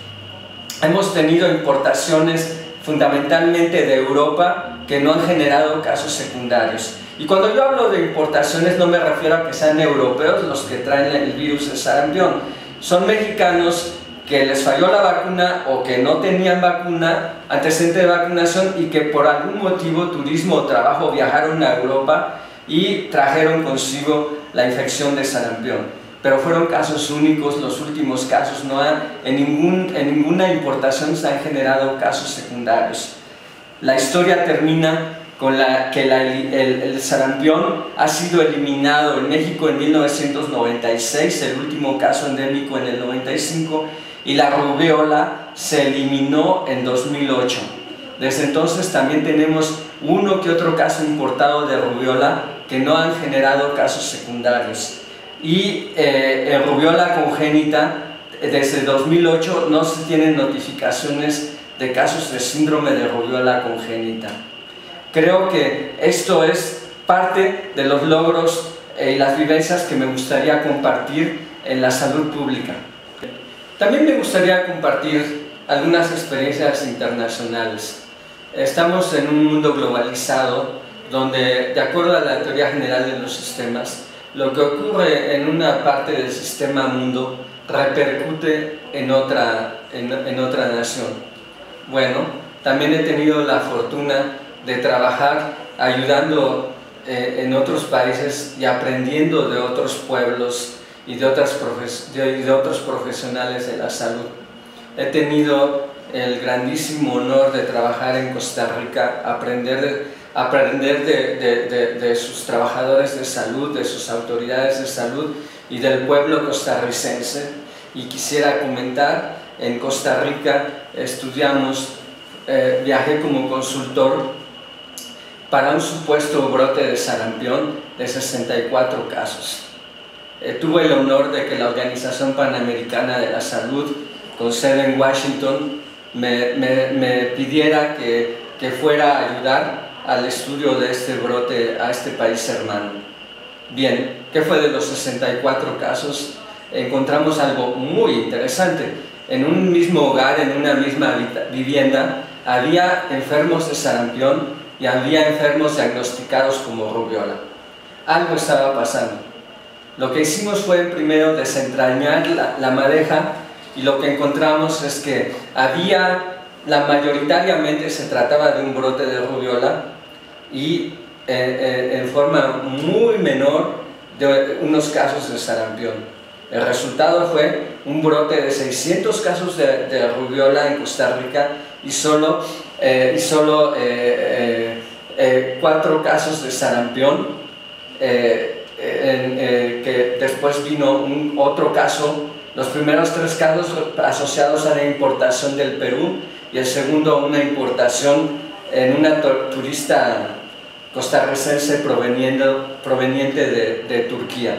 Speaker 1: Hemos tenido importaciones fundamentalmente de Europa que no han generado casos secundarios. Y cuando yo hablo de importaciones no me refiero a que sean europeos los que traen el virus de sarampión. Son mexicanos que les falló la vacuna o que no tenían vacuna, antecedente de vacunación, y que por algún motivo, turismo o trabajo, viajaron a Europa y trajeron consigo la infección de sarampión. Pero fueron casos únicos, los últimos casos. En ninguna importación se han generado casos secundarios. La historia termina con el sarampión ha sido eliminado en México en 1996, el último caso endémico en el 95, y la rubiola se eliminó en 2008. Desde entonces también tenemos uno que otro caso importado de rubiola que no han generado casos secundarios. Y en rubiola congénita, desde 2008 no se tienen notificaciones de casos de síndrome de rubiola congénita. Creo que esto es parte de los logros y las vivencias que me gustaría compartir en la salud pública. También me gustaría compartir algunas experiencias internacionales. Estamos en un mundo globalizado donde, de acuerdo a la teoría general de los sistemas, lo que ocurre en una parte del sistema mundo repercute en otra nación. Bueno, también he tenido la fortuna de trabajar ayudando en otros países y aprendiendo de otros pueblos y de otros profesionales de la salud. He tenido el grandísimo honor de trabajar en Costa Rica, aprender de sus trabajadores de salud, de sus autoridades de salud y del pueblo costarricense. Y quisiera comentar, en Costa Rica viajé como consultor para un supuesto brote de sarampión de 64 casos. Tuve el honor de que la Organización Panamericana de la Salud, con sede en Washington, me pidiera que fuera a ayudar al estudio de este brote a este país hermano. Bien, ¿qué fue de los 64 casos? Encontramos algo muy interesante. En un mismo hogar, en una misma vivienda, había enfermos de sarampión y había enfermos diagnosticados como rubiola. Algo estaba pasando. Lo que hicimos fue primero desentrañar la madeja, y lo que encontramos es que mayoritariamente se trataba de un brote de rubiola y en forma muy menor de unos casos de sarampión. El resultado fue un brote de 600 casos de rubiola en Costa Rica y solo 4 casos de sarampión, que después vino otro caso. Los primeros 3 casos asociados a la importación del Perú y el segundo una importación en una turista costarricense proveniente de Turquía.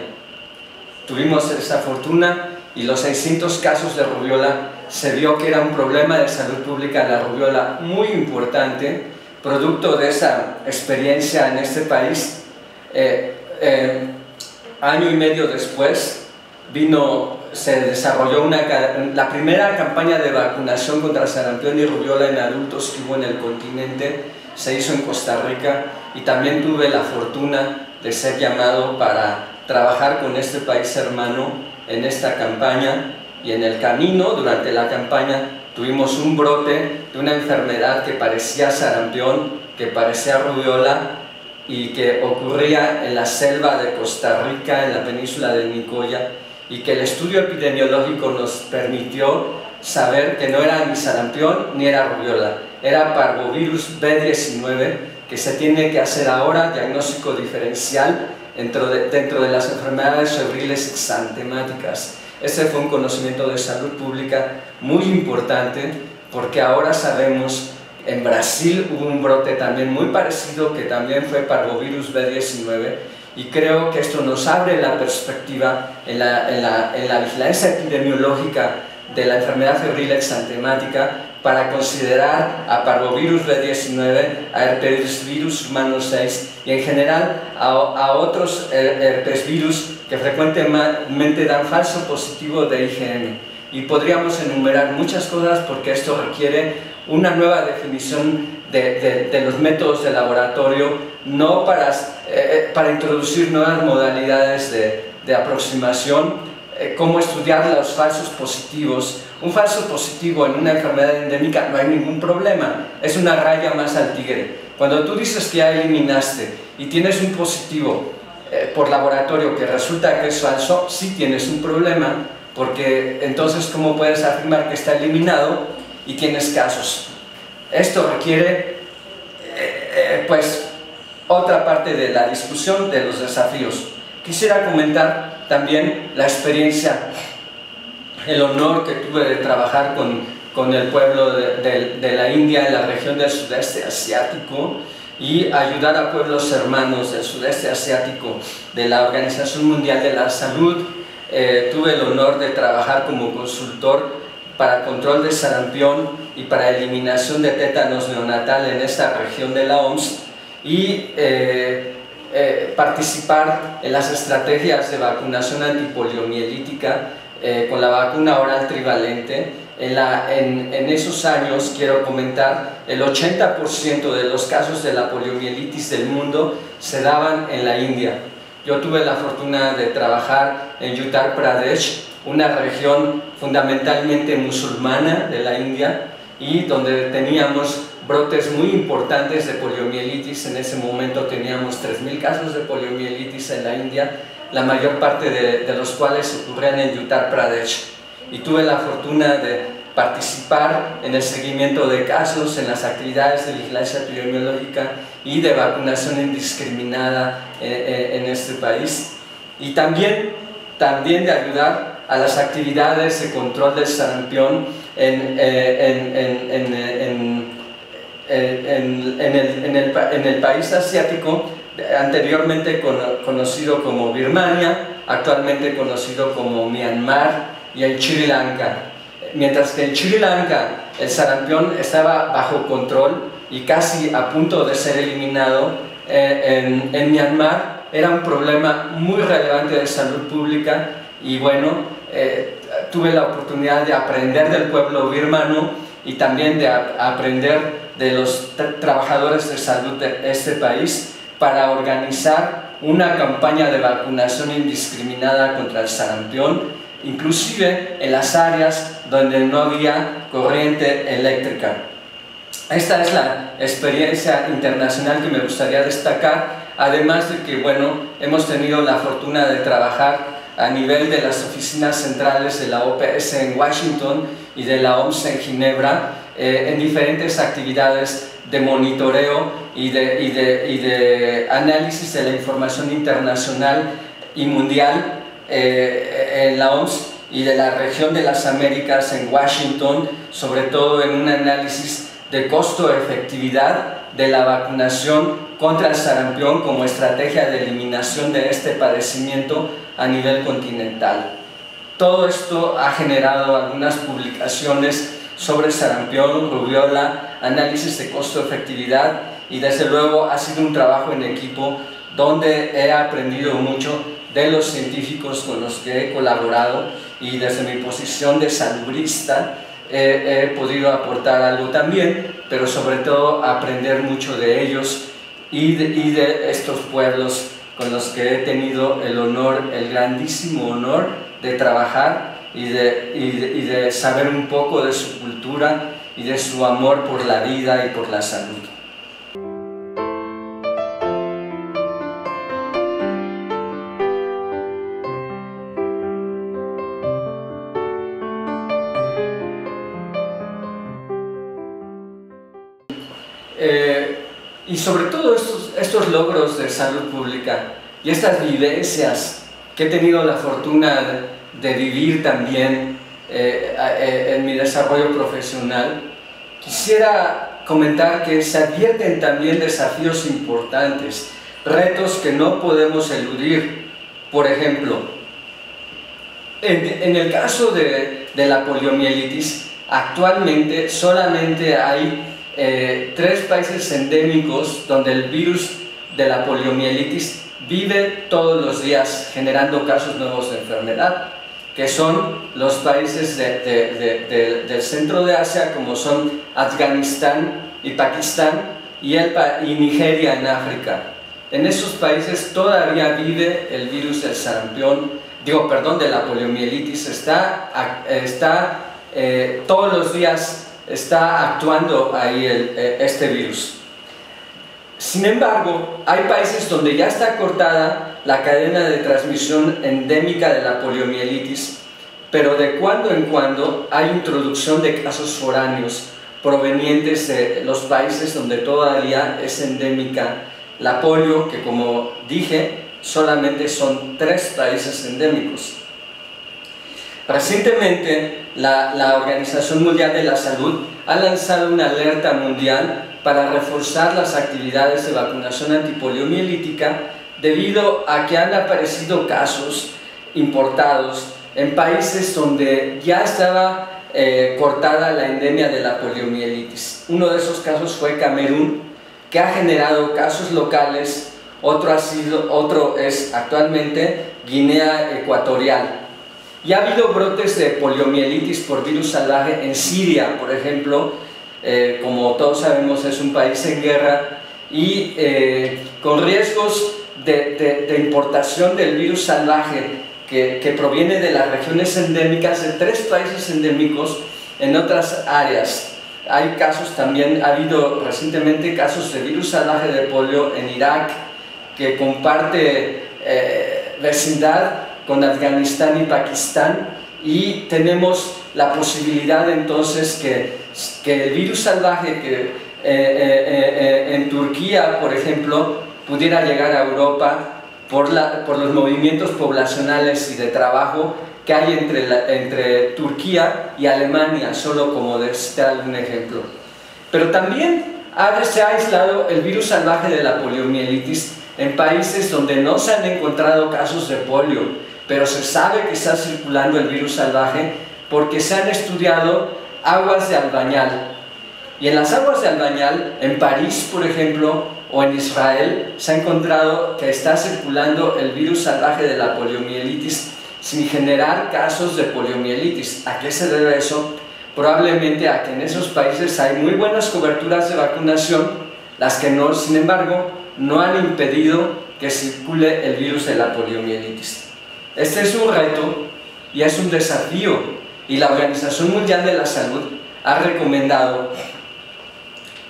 Speaker 1: Tuvimos esa fortuna y los 600 casos de rubiola se vio que era un problema de salud pública, la rubiola muy importante, producto de esa experiencia en este país. Año y medio después se desarrolló la primera campaña de vacunación contra sarampión y rubiola en adultos que hubo en el continente, se hizo en Costa Rica, y también tuve la fortuna de ser llamado para trabajar con este país hermano en esta campaña. Y en el camino, durante la campaña, tuvimos un brote de una enfermedad que parecía sarampión, que parecía rubiola, y que ocurría en la selva de Costa Rica, en la península de Nicoya, y que el estudio epidemiológico nos permitió saber que no era ni sarampión ni era rubiola, era parvovirus B19, que se tiene que hacer ahora diagnóstico diferencial dentro de las enfermedades febriles exantemáticas. Ese fue un conocimiento de salud pública muy importante, porque ahora sabemos, en Brasil hubo un brote también muy parecido, que también fue parvovirus B19, y creo que esto nos abre la perspectiva en la vigilancia epidemiológica de la enfermedad febril exantemática para considerar a parvovirus B19, a herpesvirus humano 6 y en general a otros herpesvirus que frecuentemente dan falso positivo de IgM. Y podríamos enumerar muchas cosas, porque esto requiere una nueva definición de los métodos de laboratorio, no para introducir nuevas modalidades de aproximación, cómo estudiar los falsos positivos. Un falso positivo en una enfermedad endémica no hay ningún problema, es una raya más al tigre. Cuando tú dices que ya eliminaste y tienes un positivo por laboratorio que resulta que es falso, sí tienes un problema, porque entonces ¿cómo puedes afirmar que está eliminado y tienes casos? Esto requiere pues otra parte de la discusión de los desafíos. Quisiera comentar también la experiencia, el honor que tuve de trabajar con el pueblo de la India en la región del sudeste asiático y ayudar a pueblos hermanos del sudeste asiático de la Organización Mundial de la Salud. Tuve el honor de trabajar como consultor para control de sarampión y para eliminación de tétanos neonatal en esta región de la OMS, y participar en las estrategias de vacunación antipoliomielítica con la vacuna oral trivalente en esos años, quiero comentar, el 80% de los casos de la poliomielitis del mundo se daban en la India. Yo tuve la fortuna de trabajar en Uttar Pradesh, una región fundamentalmente musulmana de la India, y donde teníamos brotes muy importantes de poliomielitis. En ese momento teníamos 3.000 casos de poliomielitis en la India, la mayor parte de los cuales ocurrían en Uttar Pradesh. Y tuve la fortuna de participar en el seguimiento de casos, en las actividades de vigilancia epidemiológica y de vacunación indiscriminada en este país. Y también de ayudar a las actividades de control del sarampión en el país asiático, anteriormente conocido como Birmania, actualmente conocido como Myanmar, y en Sri Lanka. Mientras que en Sri Lanka el sarampión estaba bajo control y casi a punto de ser eliminado, en Myanmar era un problema muy relevante de salud pública. Y bueno, tuve la oportunidad de aprender del pueblo birmano y también de aprender de los trabajadores de salud de este país para organizar una campaña de vacunación indiscriminada contra el sarampión, inclusive en las áreas donde no había corriente eléctrica. Esta es la experiencia internacional que me gustaría destacar, además de que, bueno, hemos tenido la fortuna de trabajar a nivel de las oficinas centrales de la OPS en Washington y de la OMS en Ginebra, en diferentes actividades de monitoreo y de análisis de la información internacional y mundial en la OMS y de la región de las Américas en Washington, sobre todo en un análisis de costo-efectividad de la vacunación contra el sarampión como estrategia de eliminación de este padecimiento a nivel continental. Todo esto ha generado algunas publicaciones sobre sarampión, rubiola, análisis de costo-efectividad, y desde luego ha sido un trabajo en equipo donde he aprendido mucho de los científicos con los que he colaborado, y desde mi posición de salubrista he podido aportar algo también, pero sobre todo aprender mucho de ellos y de estos pueblos con los que he tenido el honor, el grandísimo honor de trabajar y de saber un poco de su cultura y de su amor por la vida y por la salud. Y sobre todo estos logros de salud pública y estas vivencias que he tenido la fortuna de vivir también en mi desarrollo profesional, quisiera comentar que se advierten también desafíos importantes, retos que no podemos eludir. Por ejemplo, en el caso de la poliomielitis, actualmente solamente hay 3 países endémicos donde el virus de la poliomielitis vive todos los días generando casos nuevos de enfermedad, que son los países del centro de Asia, como son Afganistán y Pakistán y Nigeria en África. En esos países todavía vive el virus del sarampión, de la poliomielitis, está todos los días está actuando ahí este virus. Sin embargo, hay países donde ya está cortada la cadena de transmisión endémica de la poliomielitis, pero de cuando en cuando hay introducción de casos foráneos provenientes de los países donde todavía es endémica la polio, que, como dije, solamente son 3 países endémicos. Recientemente, la Organización Mundial de la Salud ha lanzado una alerta mundial para reforzar las actividades de vacunación antipoliomielítica debido a que han aparecido casos importados en países donde ya estaba cortada la endemia de la poliomielitis. Uno de esos casos fue Camerún, que ha generado casos locales. Otro es actualmente Guinea Ecuatorial. Y ha habido brotes de poliomielitis por virus salvaje en Siria, por ejemplo, como todos sabemos es un país en guerra, y con riesgos de importación del virus salvaje que proviene de las regiones endémicas de 3 países endémicos en otras áreas. Hay casos también, ha habido recientemente casos de virus salvaje de polio en Irak, que comparte vecindad con Afganistán y Pakistán, y tenemos la posibilidad entonces que el virus salvaje que en Turquía, por ejemplo, pudiera llegar a Europa por los movimientos poblacionales y de trabajo que hay entre Turquía y Alemania, solo como de citar algún ejemplo. Pero también se ha aislado el virus salvaje de la poliomielitis en países donde no se han encontrado casos de polio, pero se sabe que está circulando el virus salvaje porque se han estudiado aguas de Albañal. Y en las aguas de Albañal, en París, por ejemplo, o en Israel, se ha encontrado que está circulando el virus salvaje de la poliomielitis sin generar casos de poliomielitis. ¿A qué se debe eso? Probablemente a que en esos países hay muy buenas coberturas de vacunación, las que no, sin embargo, no han impedido que circule el virus de la poliomielitis. Este es un reto y es un desafío, y la Organización Mundial de la Salud ha recomendado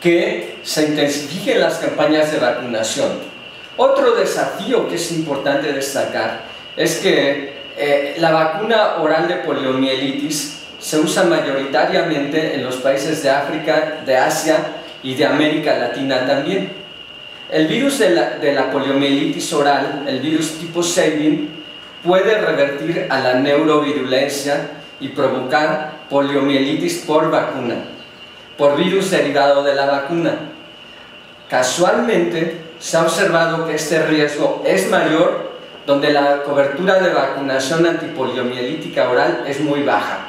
Speaker 1: que se intensifiquen las campañas de vacunación. Otro desafío que es importante destacar es que la vacuna oral de poliomielitis se usa mayoritariamente en los países de África, de Asia y de América Latina también. El virus de la poliomielitis oral, el virus tipo Sabin, puede revertir a la neurovirulencia y provocar poliomielitis por vacuna, por virus derivado de la vacuna. Casualmente, se ha observado que este riesgo es mayor donde la cobertura de vacunación antipoliomielítica oral es muy baja,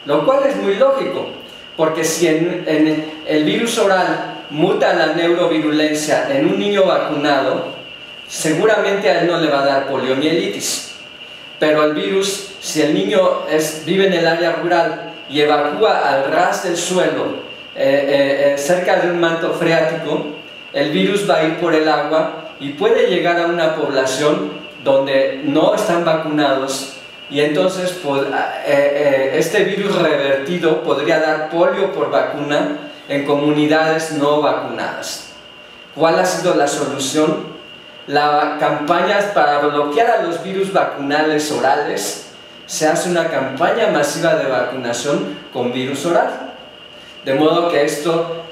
Speaker 1: lo cual es muy lógico, porque si en el virus oral muta la neurovirulencia en un niño vacunado, seguramente a él no le va a dar poliomielitis, pero el virus, si el niño vive en el área rural y evacúa al ras del suelo, cerca de un manto freático, el virus va a ir por el agua y puede llegar a una población donde no están vacunados, y entonces este virus revertido podría dar polio por vacuna en comunidades no vacunadas. ¿Cuál ha sido la solución? La campaña para bloquear a los virus vacunales orales. Se hace una campaña masiva de vacunación con virus oral. De modo que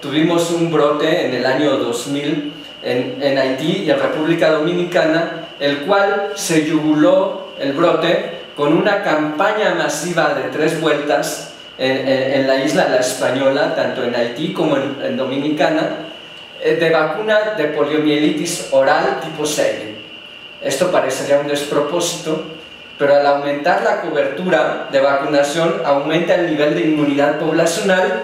Speaker 1: tuvimos un brote en el año 2000 en Haití y en República Dominicana, el cual se yuguló el brote con una campaña masiva de 3 vueltas en la isla La Española, tanto en Haití como en Dominicana, de vacuna de poliomielitis oral tipo Sabin. Esto parecería un despropósito, pero al aumentar la cobertura de vacunación aumenta el nivel de inmunidad poblacional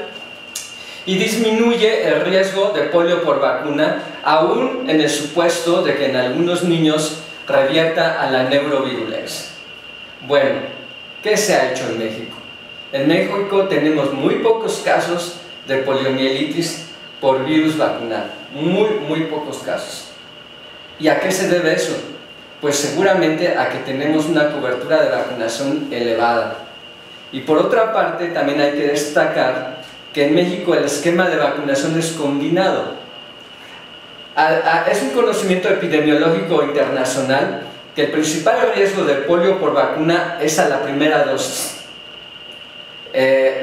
Speaker 1: y disminuye el riesgo de polio por vacuna, aún en el supuesto de que en algunos niños revierta a la neurovirulencia. Bueno, ¿qué se ha hecho en México? En México tenemos muy pocos casos de poliomielitis por virus vacunal, muy pocos casos. ¿Y a qué se debe eso? Pues seguramente a que tenemos una cobertura de vacunación elevada. Y por otra parte también hay que destacar que en México el esquema de vacunación es combinado. Es un conocimiento epidemiológico internacional que el principal riesgo de polio por vacuna es a la primera dosis.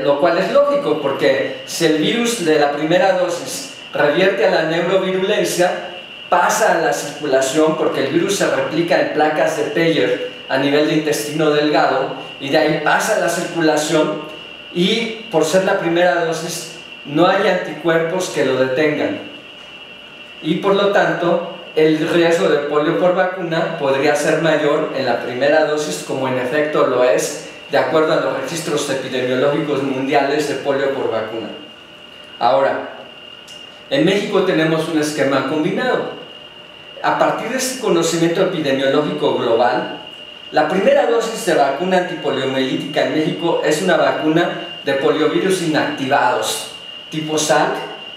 Speaker 1: Lo cual es lógico, porque si el virus de la primera dosis revierte a la neurovirulencia, pasa a la circulación, porque el virus se replica en placas de Peyer a nivel de intestino delgado, y de ahí pasa a la circulación, y por ser la primera dosis no hay anticuerpos que lo detengan, y por lo tanto el riesgo de polio por vacuna podría ser mayor en la primera dosis, como en efecto lo es de acuerdo a los registros epidemiológicos mundiales de polio por vacuna. Ahora, en México tenemos un esquema combinado. A partir de este conocimiento epidemiológico global, La primera dosis de vacuna antipoliomielítica en México es una vacuna de poliovirus inactivados, tipo Salk,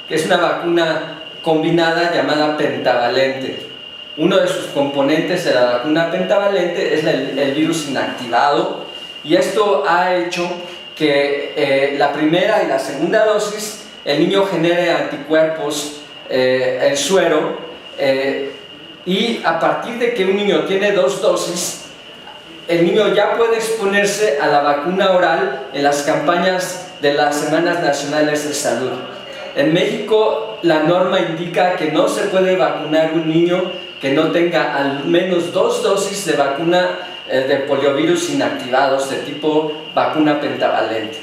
Speaker 1: que es una vacuna combinada llamada pentavalente. Uno de sus componentes de la vacuna pentavalente es el virus inactivado, y esto ha hecho que la primera y la segunda dosis el niño genere anticuerpos, el suero, y a partir de que un niño tiene 2 dosis, el niño ya puede exponerse a la vacuna oral en las campañas de las Semanas Nacionales de Salud. En México la norma indica que no se puede vacunar un niño que no tenga al menos 2 dosis de vacuna de poliovirus inactivados de tipo vacuna pentavalente.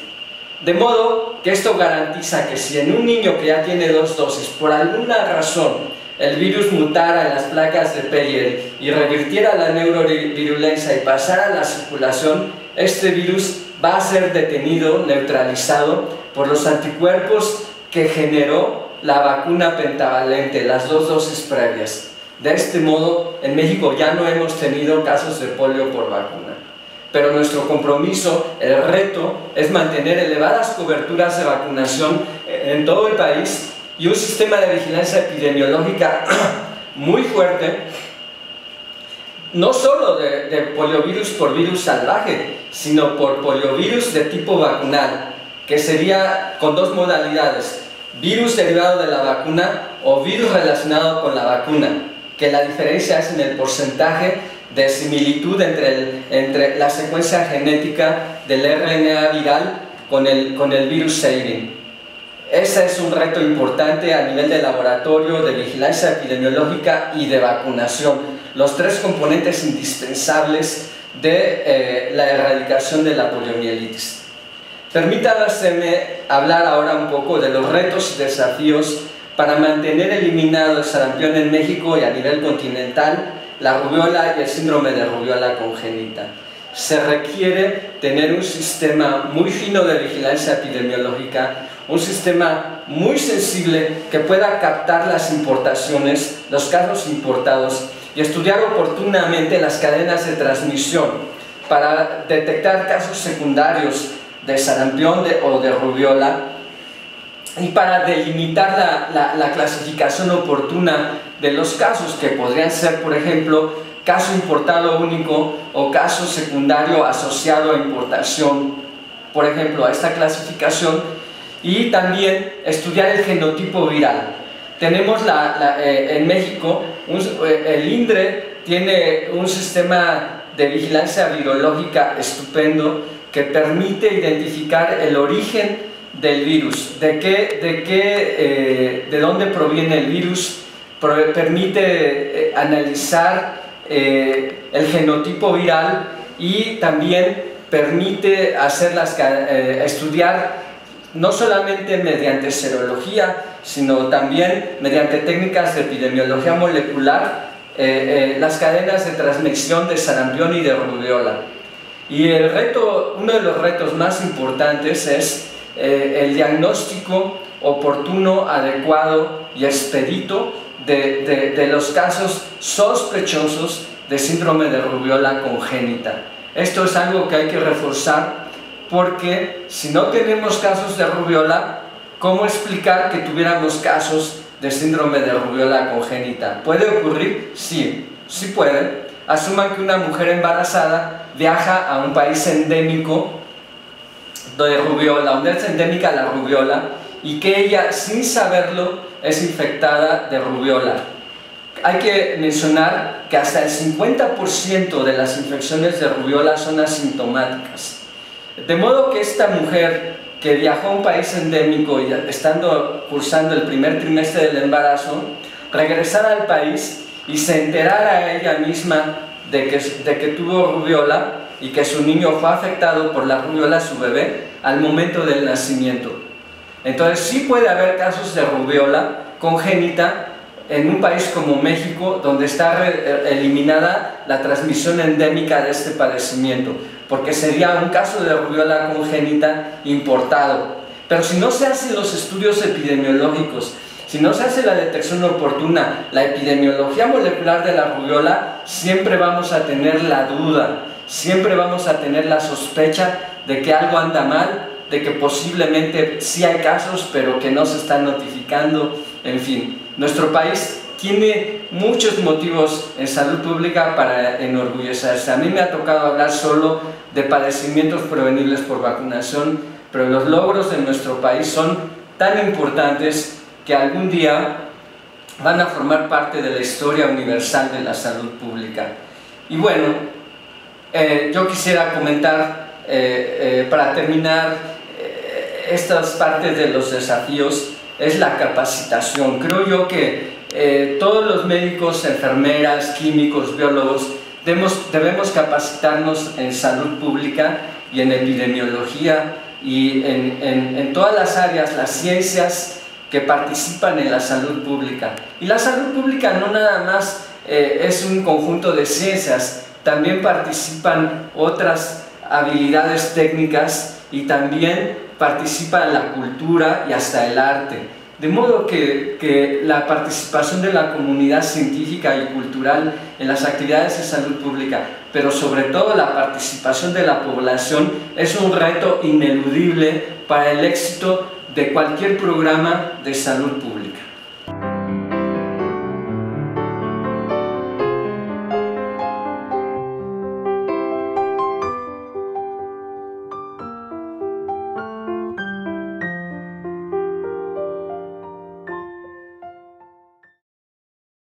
Speaker 1: De modo que esto garantiza que si en un niño que ya tiene 2 dosis, por alguna razón, el virus mutara en las placas de Peyer y revirtiera la neurovirulencia y pasara a la circulación, este virus va a ser detenido, neutralizado por los anticuerpos que generó la vacuna pentavalente, las 2 dosis previas. De este modo, en México ya no hemos tenido casos de polio por vacuna. Pero nuestro compromiso, el reto, es mantener elevadas coberturas de vacunación en todo el país y un sistema de vigilancia epidemiológica muy fuerte, no solo de poliovirus por virus salvaje, sino por poliovirus de tipo vacunal, que sería con 2 modalidades: virus derivado de la vacuna o virus relacionado con la vacuna, que la diferencia es en el porcentaje de similitud entre la secuencia genética del RNA viral con el virus Sabin. Ese es un reto importante a nivel de laboratorio, de vigilancia epidemiológica y de vacunación, los 3 componentes indispensables de la erradicación de la poliomielitis. Permítanme hablar ahora un poco de los retos y desafíos para mantener eliminado el sarampión en México y a nivel continental, la rubiola y el síndrome de rubiola congénita. Se requiere tener un sistema muy fino de vigilancia epidemiológica, un sistema muy sensible que pueda captar las importaciones, los casos importados y estudiar oportunamente las cadenas de transmisión para detectar casos secundarios de sarampión o de rubiola y para delimitar la clasificación oportuna de los casos que podrían ser, por ejemplo, caso importado único o caso secundario asociado a importación, por ejemplo, a esta clasificación, y también estudiar el genotipo viral. Tenemos en México, el INDRE tiene un sistema de vigilancia virológica estupendo que permite identificar el origen del virus, de dónde proviene el virus, permite analizar el genotipo viral y también permite estudiar no solamente mediante serología, sino también mediante técnicas de epidemiología molecular, las cadenas de transmisión de sarampión y de rubiola. Y uno de los retos más importantes es el diagnóstico oportuno, adecuado y expedito de los casos sospechosos de síndrome de rubiola congénita. Esto es algo que hay que reforzar, porque si no tenemos casos de rubiola, ¿cómo explicar que tuviéramos casos de síndrome de rubiola congénita? ¿Puede ocurrir? Sí, sí puede. Asuman que una mujer embarazada viaja a un país endémico de rubiola, donde es endémica la rubiola, y que ella, sin saberlo, es infectada de rubiola. Hay que mencionar que hasta el 50% de las infecciones de rubiola son asintomáticas. De modo que esta mujer que viajó a un país endémico y cursando el primer trimestre del embarazo, regresara al país y se enterara ella misma de que tuvo rubiola y que su niño fue afectado por la rubiola, su bebé, al momento del nacimiento. Entonces sí puede haber casos de rubiola congénita en un país como México, donde está eliminada la transmisión endémica de este padecimiento, porque sería un caso de rubiola congénita importado. Pero si no se hacen los estudios epidemiológicos, si no se hace la detección oportuna, la epidemiología molecular de la rubiola, siempre vamos a tener la duda. siempre vamos a tener la sospecha de que algo anda mal, de que posiblemente sí hay casos, pero que no se están notificando. En fin, nuestro país tiene muchos motivos en salud pública para enorgullecerse. A mí me ha tocado hablar solo de padecimientos prevenibles por vacunación, pero los logros de nuestro país son tan importantes que algún día van a formar parte de la historia universal de la salud pública. Y bueno, yo quisiera comentar, para terminar, estas partes de los desafíos es la capacitación. Creo yo que todos los médicos, enfermeras, químicos, biólogos debemos capacitarnos en salud pública y en epidemiología y en todas las áreas, las ciencias que participan en la salud pública. Y la salud pública no nada más es un conjunto de ciencias, también participan otras habilidades técnicas y también participa la cultura y hasta el arte. De modo que la participación de la comunidad científica y cultural en las actividades de salud pública, pero sobre todo la participación de la población, es un reto ineludible para el éxito de cualquier programa de salud pública.